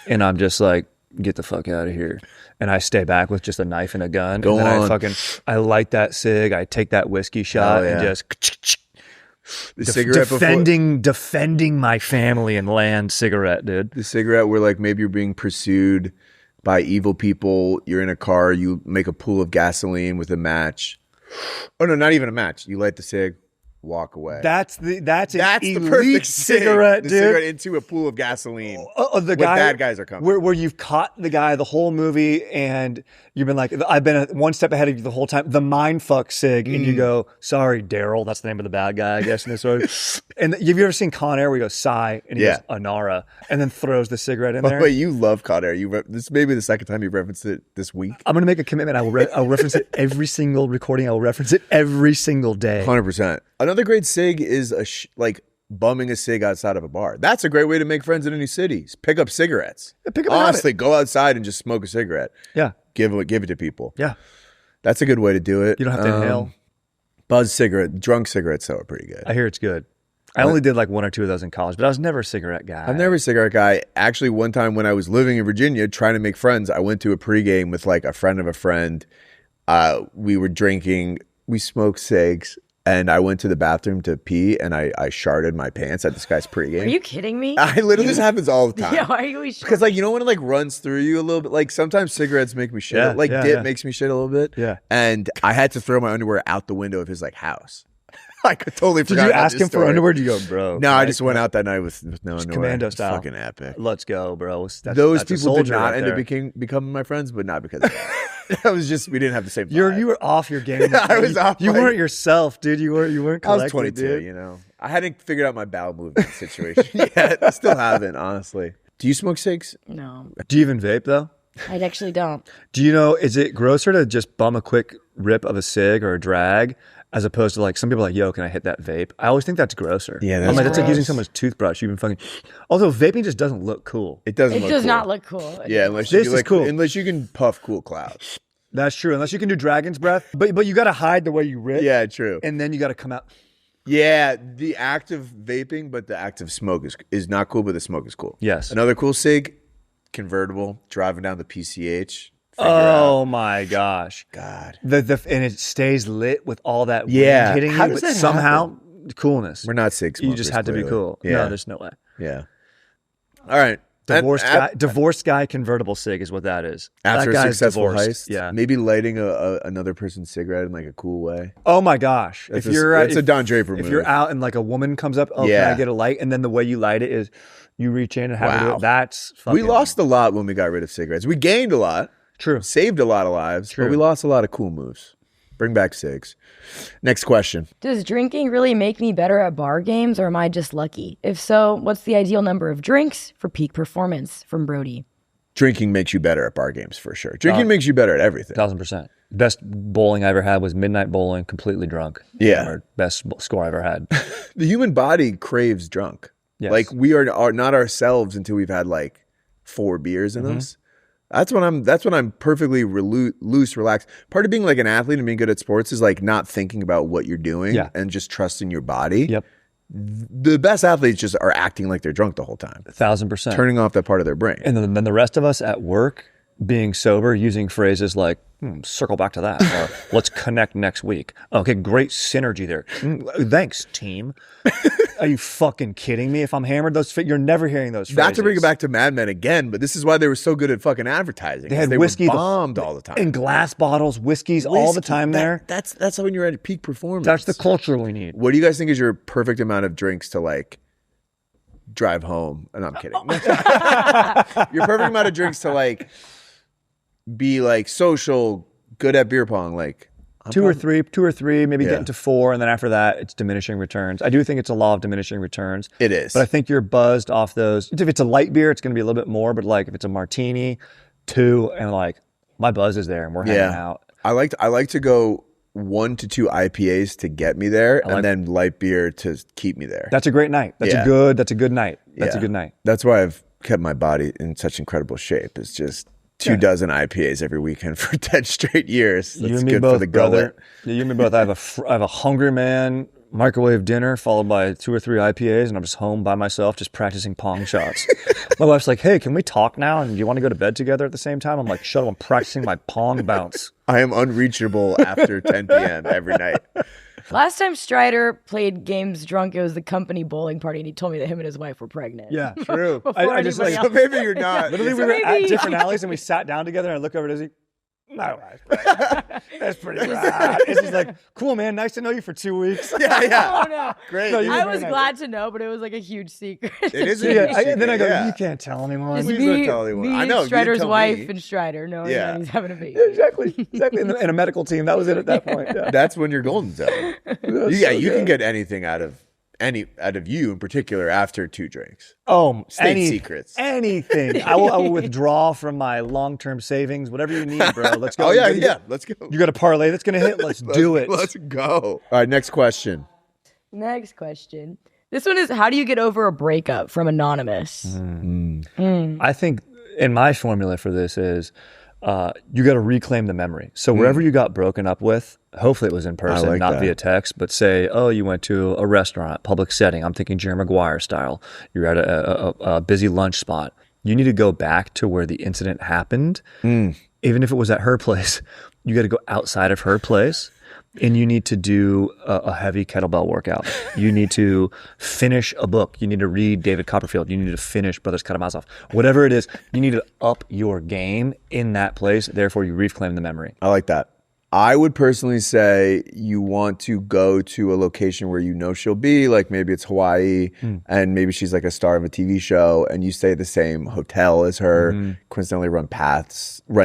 and I'm just like, get the fuck out of here. And I stay back with just a knife and a gun. Go and then on. I light that cig, I take that whiskey shot and just the cigarette defending my family and land cigarette, dude. The cigarette where like maybe you're being pursued by evil people. You're in a car. You make a pool of gasoline with a match. Oh no, not even a match. You light the cig, walk away. That's an the elite perfect cigarette, cig. dude. The cigarette into a pool of gasoline. The guy, bad guys are coming. Where you've caught the guy the whole movie, and you've been like, I've been one step ahead of you the whole time. The mindfuck cig, and you go, sorry, Daryl. That's the name of the bad guy, I guess, in this story. And have you ever seen Con Air where he goes, sigh, and he goes, Anara, and then throws the cigarette in there? Wait, you love Con Air. This may be the second time you've referenced it this week. I'm going to make a commitment. I'll reference it every single recording. I will reference it every single day. 100%. Another great cig is like bumming a cig outside of a bar. That's a great way to make friends in any city. Pick up cigarettes. Honestly, go outside and just smoke a cigarette. Yeah. Give it to people. Yeah. That's a good way to do it. You don't have to inhale. Buzz cigarette. Drunk cigarettes, though, are pretty good. I hear it's good. I only did like one or two of those in college, but I was never a cigarette guy. I'm never a cigarette guy. Actually, one time when I was living in Virginia trying to make friends, I went to a pregame with like a friend of a friend. We were drinking. We smoked cigs. And I went to the bathroom to pee, and I sharted my pants at this guy's pregame. Are you kidding me? This happens all the time. Yeah, why are you always because like when it like runs through you a little bit, like sometimes cigarettes make me shit. Dip makes me shit a little bit. Yeah. And I had to throw my underwear out the window of his like house. I totally forgot. Did you about ask this him for story. underwear? Did you go, bro? No, I just went out that night with no underwear. Commando style. Fucking epic. Let's go, bro. Those that's people did not right end there. up becoming my friends, but not because of that. That was just we didn't have the same. You were off your game. I was off. You weren't yourself, dude. You weren't. I was 22. Dude. You know, I hadn't figured out my bowel movement situation yet. I still haven't, honestly. Do you smoke cigs? No, Do you even vape though? I actually don't. Do you know? Is it grosser to just bum a quick rip of a cig or a drag, as opposed to like some people are like, yo, can I hit that vape? I always think that's grosser. Yeah, I'm like, that's like gross. using someone's toothbrush. You've been fucking. Although vaping just doesn't look cool. It doesn't. It look does cool. not look cool. Yeah, unless This you is like, cool. unless you can puff cool clouds. That's true. Unless you can do dragon's breath, but you got to hide the way you rip. Yeah, true. And then you got to come out. Yeah, the act of vaping, but the act of smoke is not cool, but the smoke is cool. Yes. Another cool cig, convertible, driving down the PCH. Oh my gosh. God. And it stays lit with all that Yeah. wind hitting How you, does but that somehow coolness. We're not cig smokers. You just had to be clearly. cool. Yeah. No, there's no way. Yeah. All right. Divorced guy convertible cig is what that is. After That a guy's successful divorced. heist, Yeah. maybe lighting another person's cigarette in like a cool way. Oh my gosh. It's a Don Draper if move. you're out and like a woman comes up, can I get a light? And then the way you light it is you reach in and have her do it. That's fucking... We lost a lot when we got rid of cigarettes. We gained a lot. True. Saved a lot of lives. True. But we lost a lot of cool moves. Bring back cigs. Next question. Does drinking really make me better at bar games, or am I just lucky? If so, what's the ideal number of drinks for peak performance? From Brody. Drinking makes you better at bar games for sure. Drinking makes you better at everything. 1000%. Best bowling I ever had was midnight bowling, completely drunk. Yeah. Hammered. Best score I ever had. The human body craves drunk. Yes. Like we are not ourselves until we've had like 4 beers in us. That's when I'm perfectly loose, relaxed. Part of being like an athlete and being good at sports is like not thinking about what you're doing and just trusting your body. Yep. The best athletes just are acting like they're drunk the whole time, 1000%. turning off that part of their brain. And then the rest of us at work being sober, using phrases like, circle back to that, or let's connect next week. Okay, great synergy there. Thanks, team. Are you fucking kidding me? If I'm hammered, you're never hearing those phrases. Not to bring it back to Mad Men again, but this is why they were so good at fucking advertising. They had were whiskey bombed all the time. in glass bottles, whiskeys all the time there. That's when you're at peak performance. That's the culture we need. What do you guys think is your perfect amount of drinks to like drive home? No, I'm kidding. Your perfect amount of drinks to like be like social, good at beer pong, like Two or three, maybe getting to 4, and then after that, it's diminishing returns. I do think it's a law of diminishing returns. It is. But I think you're buzzed off those. If it's a light beer, it's going to be a little bit more, but like if it's a martini, 2, and like my buzz is there and we're hanging out. I like to go 1 to 2 IPAs to get me there, and then light beer to keep me there. That's a great night. That's a good night. That's a good night. That's why I've kept my body in such incredible shape. It's just 2 dozen IPAs every weekend for 10 straight years. That's you and me good both, for the gullet. Yeah, you and me both. I have a hungry man microwave dinner followed by 2 or 3 IPAs, and I'm just home by myself just practicing pong shots. My wife's like, hey, can we talk now? And do you want to go to bed together at the same time? I'm like, shut up, I'm practicing my pong bounce. I am unreachable after 10 p.m. every night. Last time Strider played games drunk, it was the company bowling party, and he told me that him and his wife were pregnant. Yeah, true. I just like, So maybe you're not. literally we were at different alleys and we sat down together and I look over at Izzy. No, that's pretty rad. It's just like, cool, man. Nice to know you for 2 weeks. Yeah. Oh, no. Great. No, I was glad to know, but it was like a huge secret. It is a Yeah, huge secret, then I go, yeah. you can't tell anyone. Just Please don't tell anyone. I know, you Strider's didn't tell wife me. and Strider knowing Yeah. that he's having a baby. Yeah, exactly. And a medical team. That was it at that point. Yeah. That's when you're golden zone. You can get anything out of you in particular after 2 drinks. Oh, State secrets. Anything. I will withdraw from my long-term savings, whatever you need, bro. Let's go. Oh, yeah. Let's go. You got a parlay that's going to hit? Let's do it. Let's go. All right, next question. Next question. This one is, how do you get over a breakup? From Anonymous. I think in my formula for this is you got to reclaim the memory. So wherever you got broken up with, hopefully it was in person, like not that. via text, but say, oh, you went to a restaurant, public setting. I'm thinking Jerry Maguire style. You're at a busy lunch spot. You need to go back to where the incident happened. Even if it was at her place, you got to go outside of her place. And you need to do a heavy kettlebell workout. You need to finish a book. You need to read David Copperfield. You need to finish Brothers Karamazov. Whatever it is, you need to up your game in that place. Therefore, you reclaim the memory. I like that. I would personally say you want to go to a location where you know she'll be, like maybe it's Hawaii, and maybe she's like a star of a TV show, and you stay at the same hotel as her, coincidentally run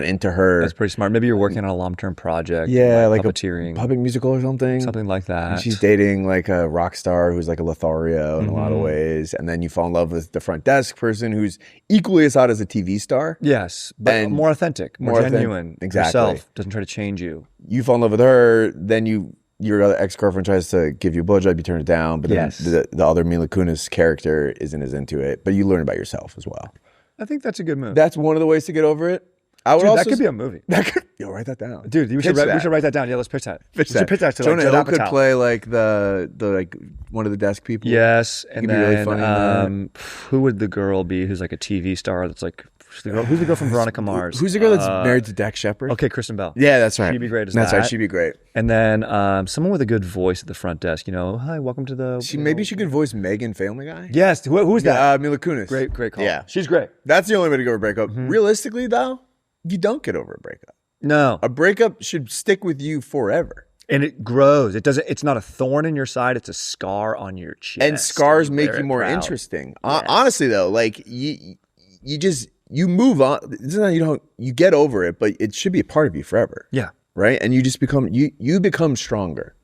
into her. That's pretty smart. Maybe you're working on a long-term project. Yeah, like a puppeteering. public musical or something. Something like that. And she's dating like a rock star who's like a Lothario in a lot of ways. And then you fall in love with the front desk person who's equally as hot as a TV star. Yes, but And more authentic, more genuine. Exactly. Herself, doesn't try to change you. You fall in love with her, then your other ex-girlfriend tries to give you a blowjob, you turn it down, but then the other Mila Kunis character isn't as into it. But you learn about yourself as well. I think that's a good move. That's one of the ways to get over it. Dude, that could be a movie. Yo, write that down. Dude, we should write that down. Yeah, let's pitch that. We should pitch that to Jonah like Hill Judd could Apatow. play like the like one of the desk people. Yes, and He'd be then really funny in who would the girl be who's like a TV star that's like who's the girl from Veronica Mars? Who's the girl that's married to Dax Shepard? Okay, Kristen Bell. Yeah, that's right. She'd be great as That's that. right. She'd be great. And then someone with a good voice at the front desk. You know, hi, welcome to the. Maybe she could voice Megan Family Guy. Yes, who's that? Mila Kunis. Great call. Yeah, she's great. that's the only way to go over a breakup. Realistically, though, you don't get over a breakup. No, A breakup should stick with you forever. and it grows. It doesn't. It's not a thorn in your side. It's a scar on your chest. And scars you make wear you it more proud. interesting. Honestly, though, like you move on. It's not you get over it, but it should be a part of you forever. Yeah. Right. And you just become you become stronger.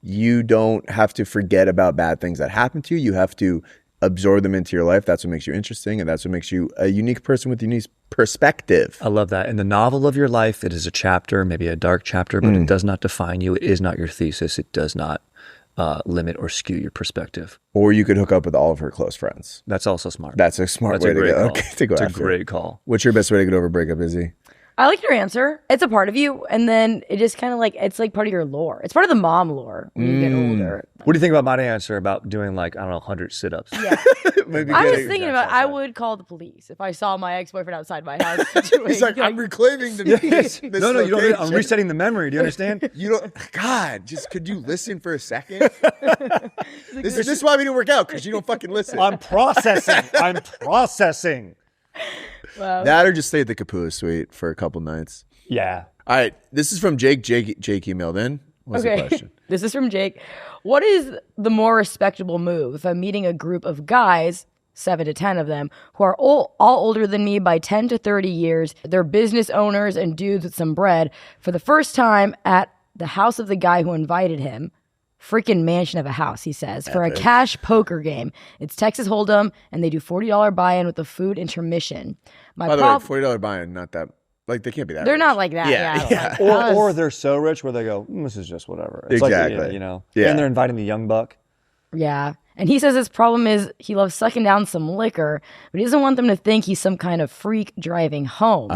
You don't have to forget about bad things that happen to you. You have to absorb them into your life. That's what makes you interesting, and that's what makes you a unique person with unique perspective. I love that. In the novel of your life, it is a chapter, maybe a dark chapter, but it does not define you. It is not your thesis. It does not limit or skew your perspective. Or you could hook up with all of her close friends. That's also smart. That's a smart way to great go. call. Okay, to go It's a after. great call. What's your best way to get over a breakup, Izzy? I like your answer. It's a part of you, and then it just kind of like it's like part of your lore. It's part of the mom lore when you get older. What do you think about my answer about doing like, I don't know, 100 sit-ups? Yeah. Maybe I get was it. thinking about I would call the police if I saw my ex-boyfriend outside my house. He's like, I'm reclaiming the this No, you don't. I'm location. resetting the memory. Do you understand? You don't. God, just could you listen for a second? This is why we didn't work out, because you don't fucking listen. I'm processing. Wow. That or just stay at the Kapua Suite for a couple nights. Yeah. All right, this is from Jake. Jake emailed in. What's the question? This is from Jake. What is the more respectable move if I'm meeting a group of guys, 7 to 10 of them, who are all older than me by 10 to 30 years? They're business owners and dudes with some bread for the first time at the house of the guy who invited him. Freaking mansion of a house, he says, for a cash poker game. It's Texas Hold'em, and they do $40 buy-in with the food intermission. By the way, $40 buy-in, not that. Like, they can't be that They're rich. not like that. Yeah. Or they're so rich where they go, this is just whatever. It's Exactly. like, you know. Yeah. And they're inviting the young buck. Yeah. And he says his problem is he loves sucking down some liquor, but he doesn't want them to think he's some kind of freak driving home.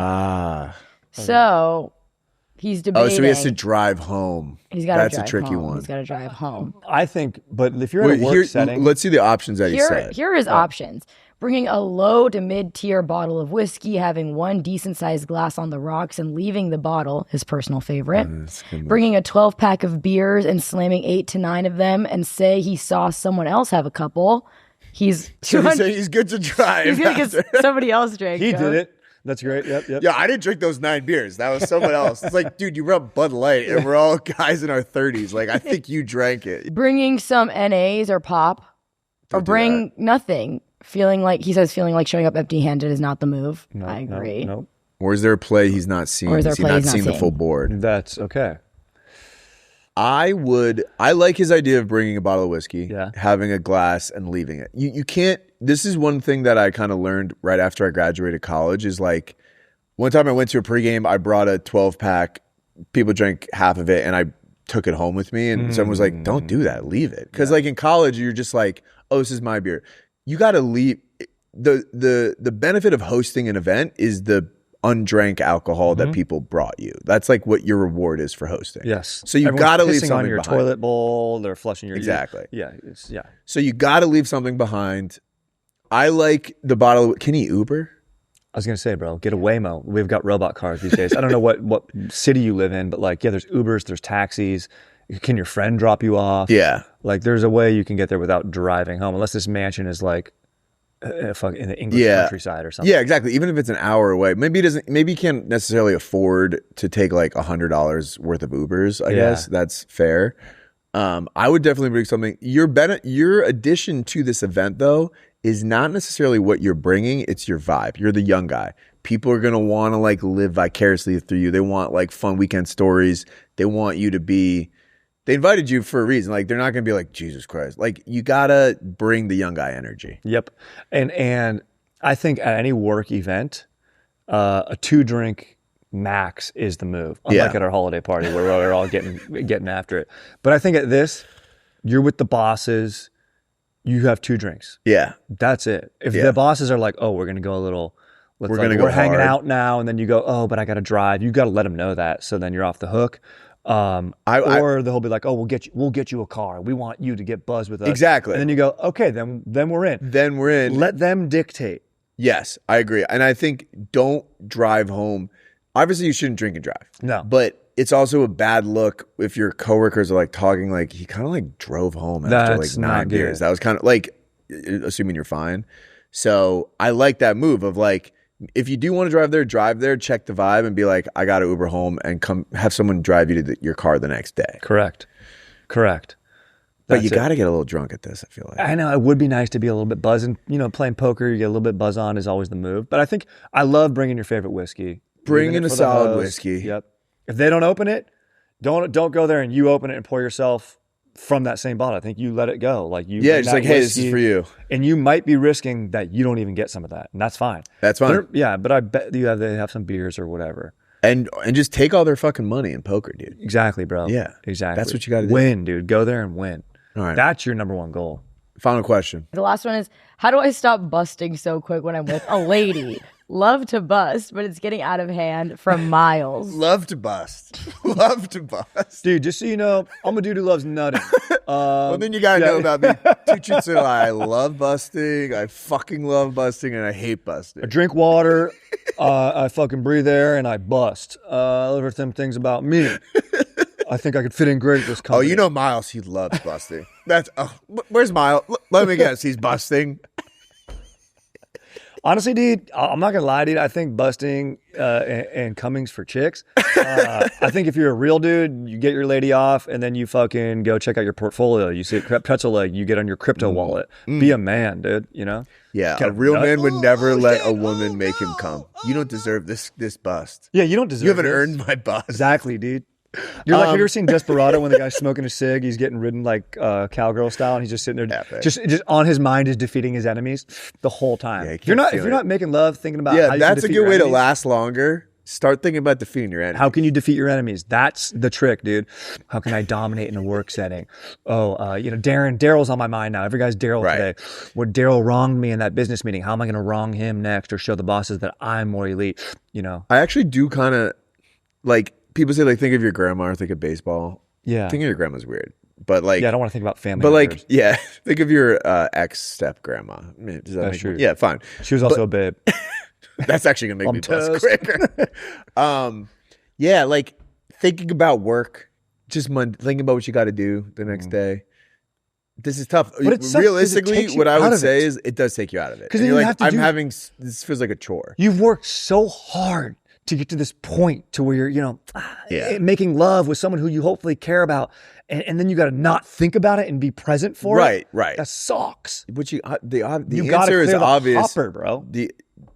So he's debating. Oh, so he has to drive home. He's got to drive That's a tricky home. one. He's got to drive home. I think, but if you're in a work setting. Let's see the options that he said. Here are his options. Bringing a low to mid-tier bottle of whiskey, having one decent-sized glass on the rocks, and leaving the bottle, his personal favorite. Bringing a 12-pack of beers and slamming 8 to 9 of them, and say he saw someone else have a couple. So he's saying he's good to drive. He's going to get somebody else drink. He did it. That's great. Yep. Yeah, I didn't drink those 9 beers. That was someone else. It's like, dude, you brought Bud Light, and we're all guys in our 30s. Like, I think you drank it. Bringing some NAs or pop, or bring nothing. Feeling like showing up empty-handed is not the move. No, I agree. No. Or is there a play he's not seen? Or is there a Has he play not he's not seen the seen? full board? That's okay. I like his idea of bringing a bottle of whiskey, Yeah. having a glass, and leaving it. You can't. This is one thing that I kind of learned right after I graduated college. Is like one time I went to a pregame. I brought a 12-pack. People drank half of it, and I took it home with me. And someone was like, "Don't do that. Leave it." Because like in college, you're just like, "Oh, this is my beer." You got to leave. The benefit of hosting an event is the undrank alcohol that people brought you. That's like what your reward is for hosting. Yes. So you got to leave something on your behind. toilet bowl. They're flushing your Exactly. Yeah. So you got to leave something behind. I like the bottle. Can he Uber? I was gonna say, bro, get a Waymo. We've got robot cars these days. I don't know what city you live in, but like, yeah, there's Ubers, there's taxis. Can your friend drop you off? Yeah. Like, there's a way you can get there without driving home, unless this mansion is like in the English countryside or something. Yeah, exactly. Even if it's an hour away, maybe he can't necessarily afford to take like $100 worth of Ubers. I guess that's fair. I would definitely bring something. Your addition to this event though is not necessarily what you're bringing. It's your vibe. You're the young guy. People are going to want to like live vicariously through you. They want like fun weekend stories. They want you to be, they invited you for a reason. Like they're not going to be like, Jesus Christ. Like you got to bring the young guy energy. Yep. And I think at any work event, a 2-drink max is the move. Unlike at our holiday party where we're all getting after it. But I think at this, you're with the bosses, you have 2 drinks. Yeah. That's it. If the bosses are like, oh, we're going to go a little, We're hanging out now, and then you go, oh, but I got to drive. You got to let them know that. So then you're off the hook. Or they'll be like, oh, we'll get you a car. We want you to get buzzed with us. Exactly. And then you go, okay, then we're in. Then we're in. Let them dictate. Yes, I agree. And I think don't drive home. Obviously, you shouldn't drink and drive. No. But it's also a bad look if your coworkers are like talking like he kind of like drove home after That's like 9 not beers. good. That was kind of like, assuming you're fine. So I like that move of like, if you do want to drive there, check the vibe and be like, I got to Uber home and come have someone drive you to your car the next day. Correct. But you got to get a little drunk at this, I feel like. I know it would be nice to be a little bit buzzed, and playing poker, you get a little bit buzz on is always the move. But I think I love bringing your favorite whiskey. Bring in a solid host. whiskey. Yep. If they don't open it, don't go there and you open it and pour yourself from that same bottle. I think you let it go. Like just like, hey, this is for you. And you might be risking that you don't even get some of that, and that's fine. That's fine. But I bet they have some beers or whatever. And just take all their fucking money in poker, dude. Exactly, bro. Yeah. Exactly. That's what you got to do. Win, dude. Go there and win. All right. That's your number one goal. Final question. The last one is, how do I stop busting so quick when I'm with a lady? Love to bust, but it's getting out of hand from Miles. Love to bust. Love to bust. Dude, just so you know, I'm a dude who loves nutting. Well, then you got to know about me. Two truths and a lie. I love busting. I fucking love busting, and I hate busting. I drink water, I fucking breathe air, and I bust. Those are some things about me. I think I could fit in great at this company. Oh, you know Miles, he loves busting. Where's Miles? Let me guess, he's busting. Honestly, dude, I'm not gonna lie, dude. I think busting and comings for chicks. I think if you're a real dude, you get your lady off, and then you fucking go check out your portfolio. You see a pretzel leg, you get on your crypto wallet. Be a man, dude. You know? Yeah, a real man would never let a woman make him come. You don't deserve this bust. Yeah, you don't deserve. You haven't this. earned my bust. Exactly, dude. You're like, have you ever seen Desperado when the guy's smoking a cig, he's getting ridden like cowgirl style, and he's just sitting there, just on his mind is defeating his enemies the whole time. Yeah, if you're not making love, thinking about how you that's can a defeat good your way to enemies, last longer. Start thinking about defeating your enemies. How can you defeat your enemies? That's the trick, dude. How can I dominate in a work setting? Daryl's on my mind now. Every guy's Daryl today. What Daryl wronged me in that business meeting. How am I going to wrong him next or show the bosses that I'm more elite? I actually do kind of like people say like think of your grandma or think of baseball. Yeah. Thinking of your grandma's weird. But like, I don't want to think about family. But members. think of your ex-step grandma. Does that make sense? Yeah, fine. She was also a babe. That's actually gonna make me bust quicker. Like thinking about work, just thinking about what you got to do the next day. This is tough. But realistically, what I would say is it does take you out of it. Because you're like, this feels like a chore. You've worked so hard to get to this point to where you're, making love with someone who you hopefully care about. And then you got to not think about it and be present for it. Right. That sucks. But the answer is obvious. Hopper, bro.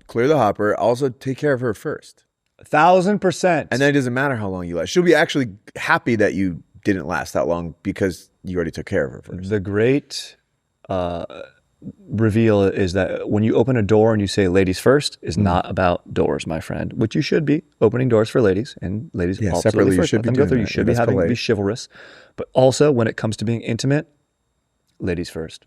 Clear the hopper. Also, take care of her first. 1,000%. And then it doesn't matter how long you last. She'll be actually happy that you didn't last that long because you already took care of her first. The great reveal is that when you open a door and you say "ladies first" is not about doors, my friend. Which you should be opening doors for ladies and ladies. Yeah, separately. You should be doing that. You should be having to be chivalrous, but also when it comes to being intimate, ladies first.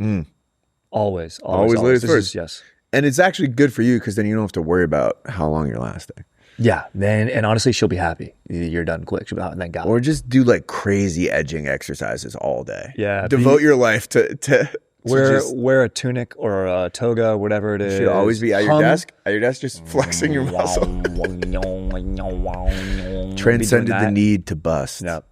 Always ladies first. Yes. And it's actually good for you because then you don't have to worry about how long you're lasting. Yeah, and honestly, she'll be happy. You're done quick. She'll be like, thank God. Or just do like crazy edging exercises all day. Yeah. Devote your life to wear a tunic or a toga, whatever it is. You should always be at your desk. At your desk, just flexing your muscle. Transcended the need to bust. Yep.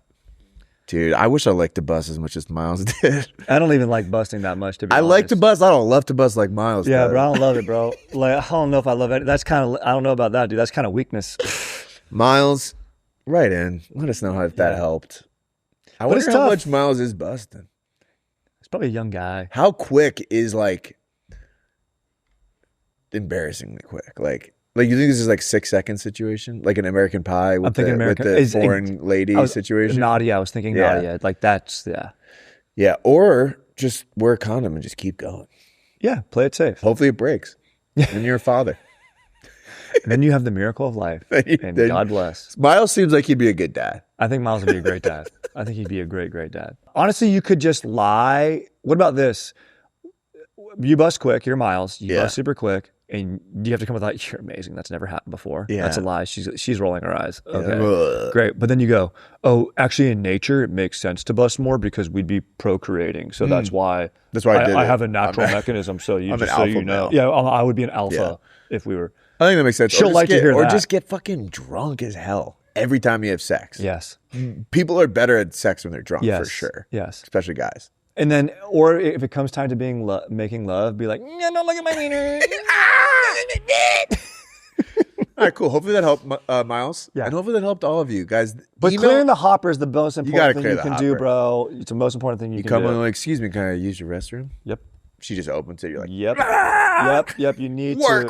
Dude, I wish I liked to bust as much as Miles did. I don't even like busting that much, to be honest. I like to bust. I don't love to bust like Miles does. Bro, I don't love it, bro. Like, I don't know if I love it. That's kind of, I don't know about that, dude. That's kind of weakness. Miles, write in. Let us know if that helped. I wonder how much Miles is busting. He's probably a young guy. How quick is like embarrassingly quick? Like you think this is like 6 second situation, like an American Pie with the foreign lady situation? Nadia, I was thinking Nadia. Like that's yeah. Or just wear a condom and just keep going. Yeah, play it safe. Hopefully it breaks. And you're a father. And then you have the miracle of life. And God bless. Miles seems like he'd be a good dad. I think Miles would be a great dad. I think he'd be a great, great dad. Honestly, you could just lie. What about this? You bust quick. You're Miles. You bust super quick. And you have to come with that, you're amazing. That's never happened before. Yeah. That's a lie. She's rolling her eyes. Okay. Great. But then you go, oh, actually in nature, it makes sense to bust more because we'd be procreating. So that's why I have a natural mechanism. So you just so you know. Yeah, I would be an alpha if we were. I think that makes sense. She'll like to hear that. Or just get fucking drunk as hell every time you have sex. Yes. People are better at sex when they're drunk, for sure. Yes. Especially guys. And then, or if it comes time to making love, be like, no, don't look at my wiener. All right, cool. Hopefully that helped, Miles. Yeah. And hopefully that helped all of you guys. But clearing the hopper is the most important thing you can do, bro. It's the most important thing you can do. You come in like, excuse me, can I use your restroom? Yep. She just opens it. You're like, Yep. You need work.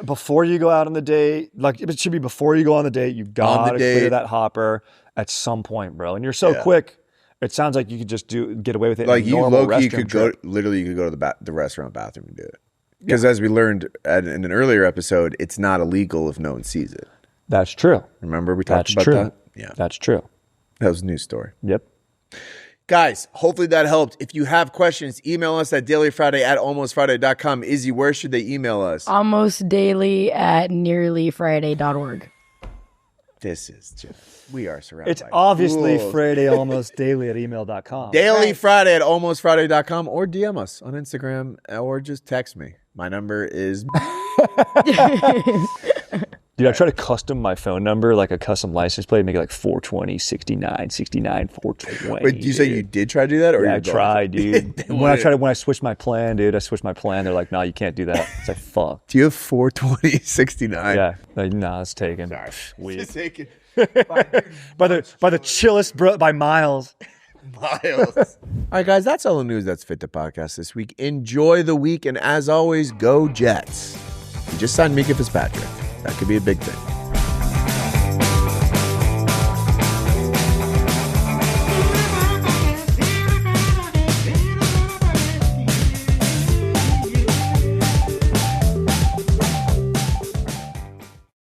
Before you go out on the date, like it should be before you go on the date, you gotta clear that hopper at some point, bro. And you're so quick. It sounds like you could just get away with it. Like you low-key could go to the restaurant bathroom and do it. Because as we learned in an earlier episode, it's not illegal if no one sees it. That's true. Remember we talked about that? Yeah. That's true. That was a news story. Yep. Guys, hopefully that helped. If you have questions, email us at dailyfriday@almostfriday.com. Izzy, where should they email us? almostdaily@nearlyfriday.org. This is just, we are surrounded It's obviously Friday almost daily at email.com. Dailyfriday@almostfriday.com or DM us on Instagram or just text me. My number is... Dude, I try to custom my phone number, like a custom license plate, make it like 420, 69, 69, 420. Wait, you say you did try to do that? Or I tried, dude. when I switched my plan, dude, they're like, no, you can't do that. It's like, fuck. Do you have 420, 69? Yeah. Like, nah, it's taken. Sorry. It's taken. by the chillest by Miles. Miles. All right, guys, that's all the news that's fit to podcast this week. Enjoy the week, and as always, go Jets. You just signed Mika Fitzpatrick. That could be a big thing.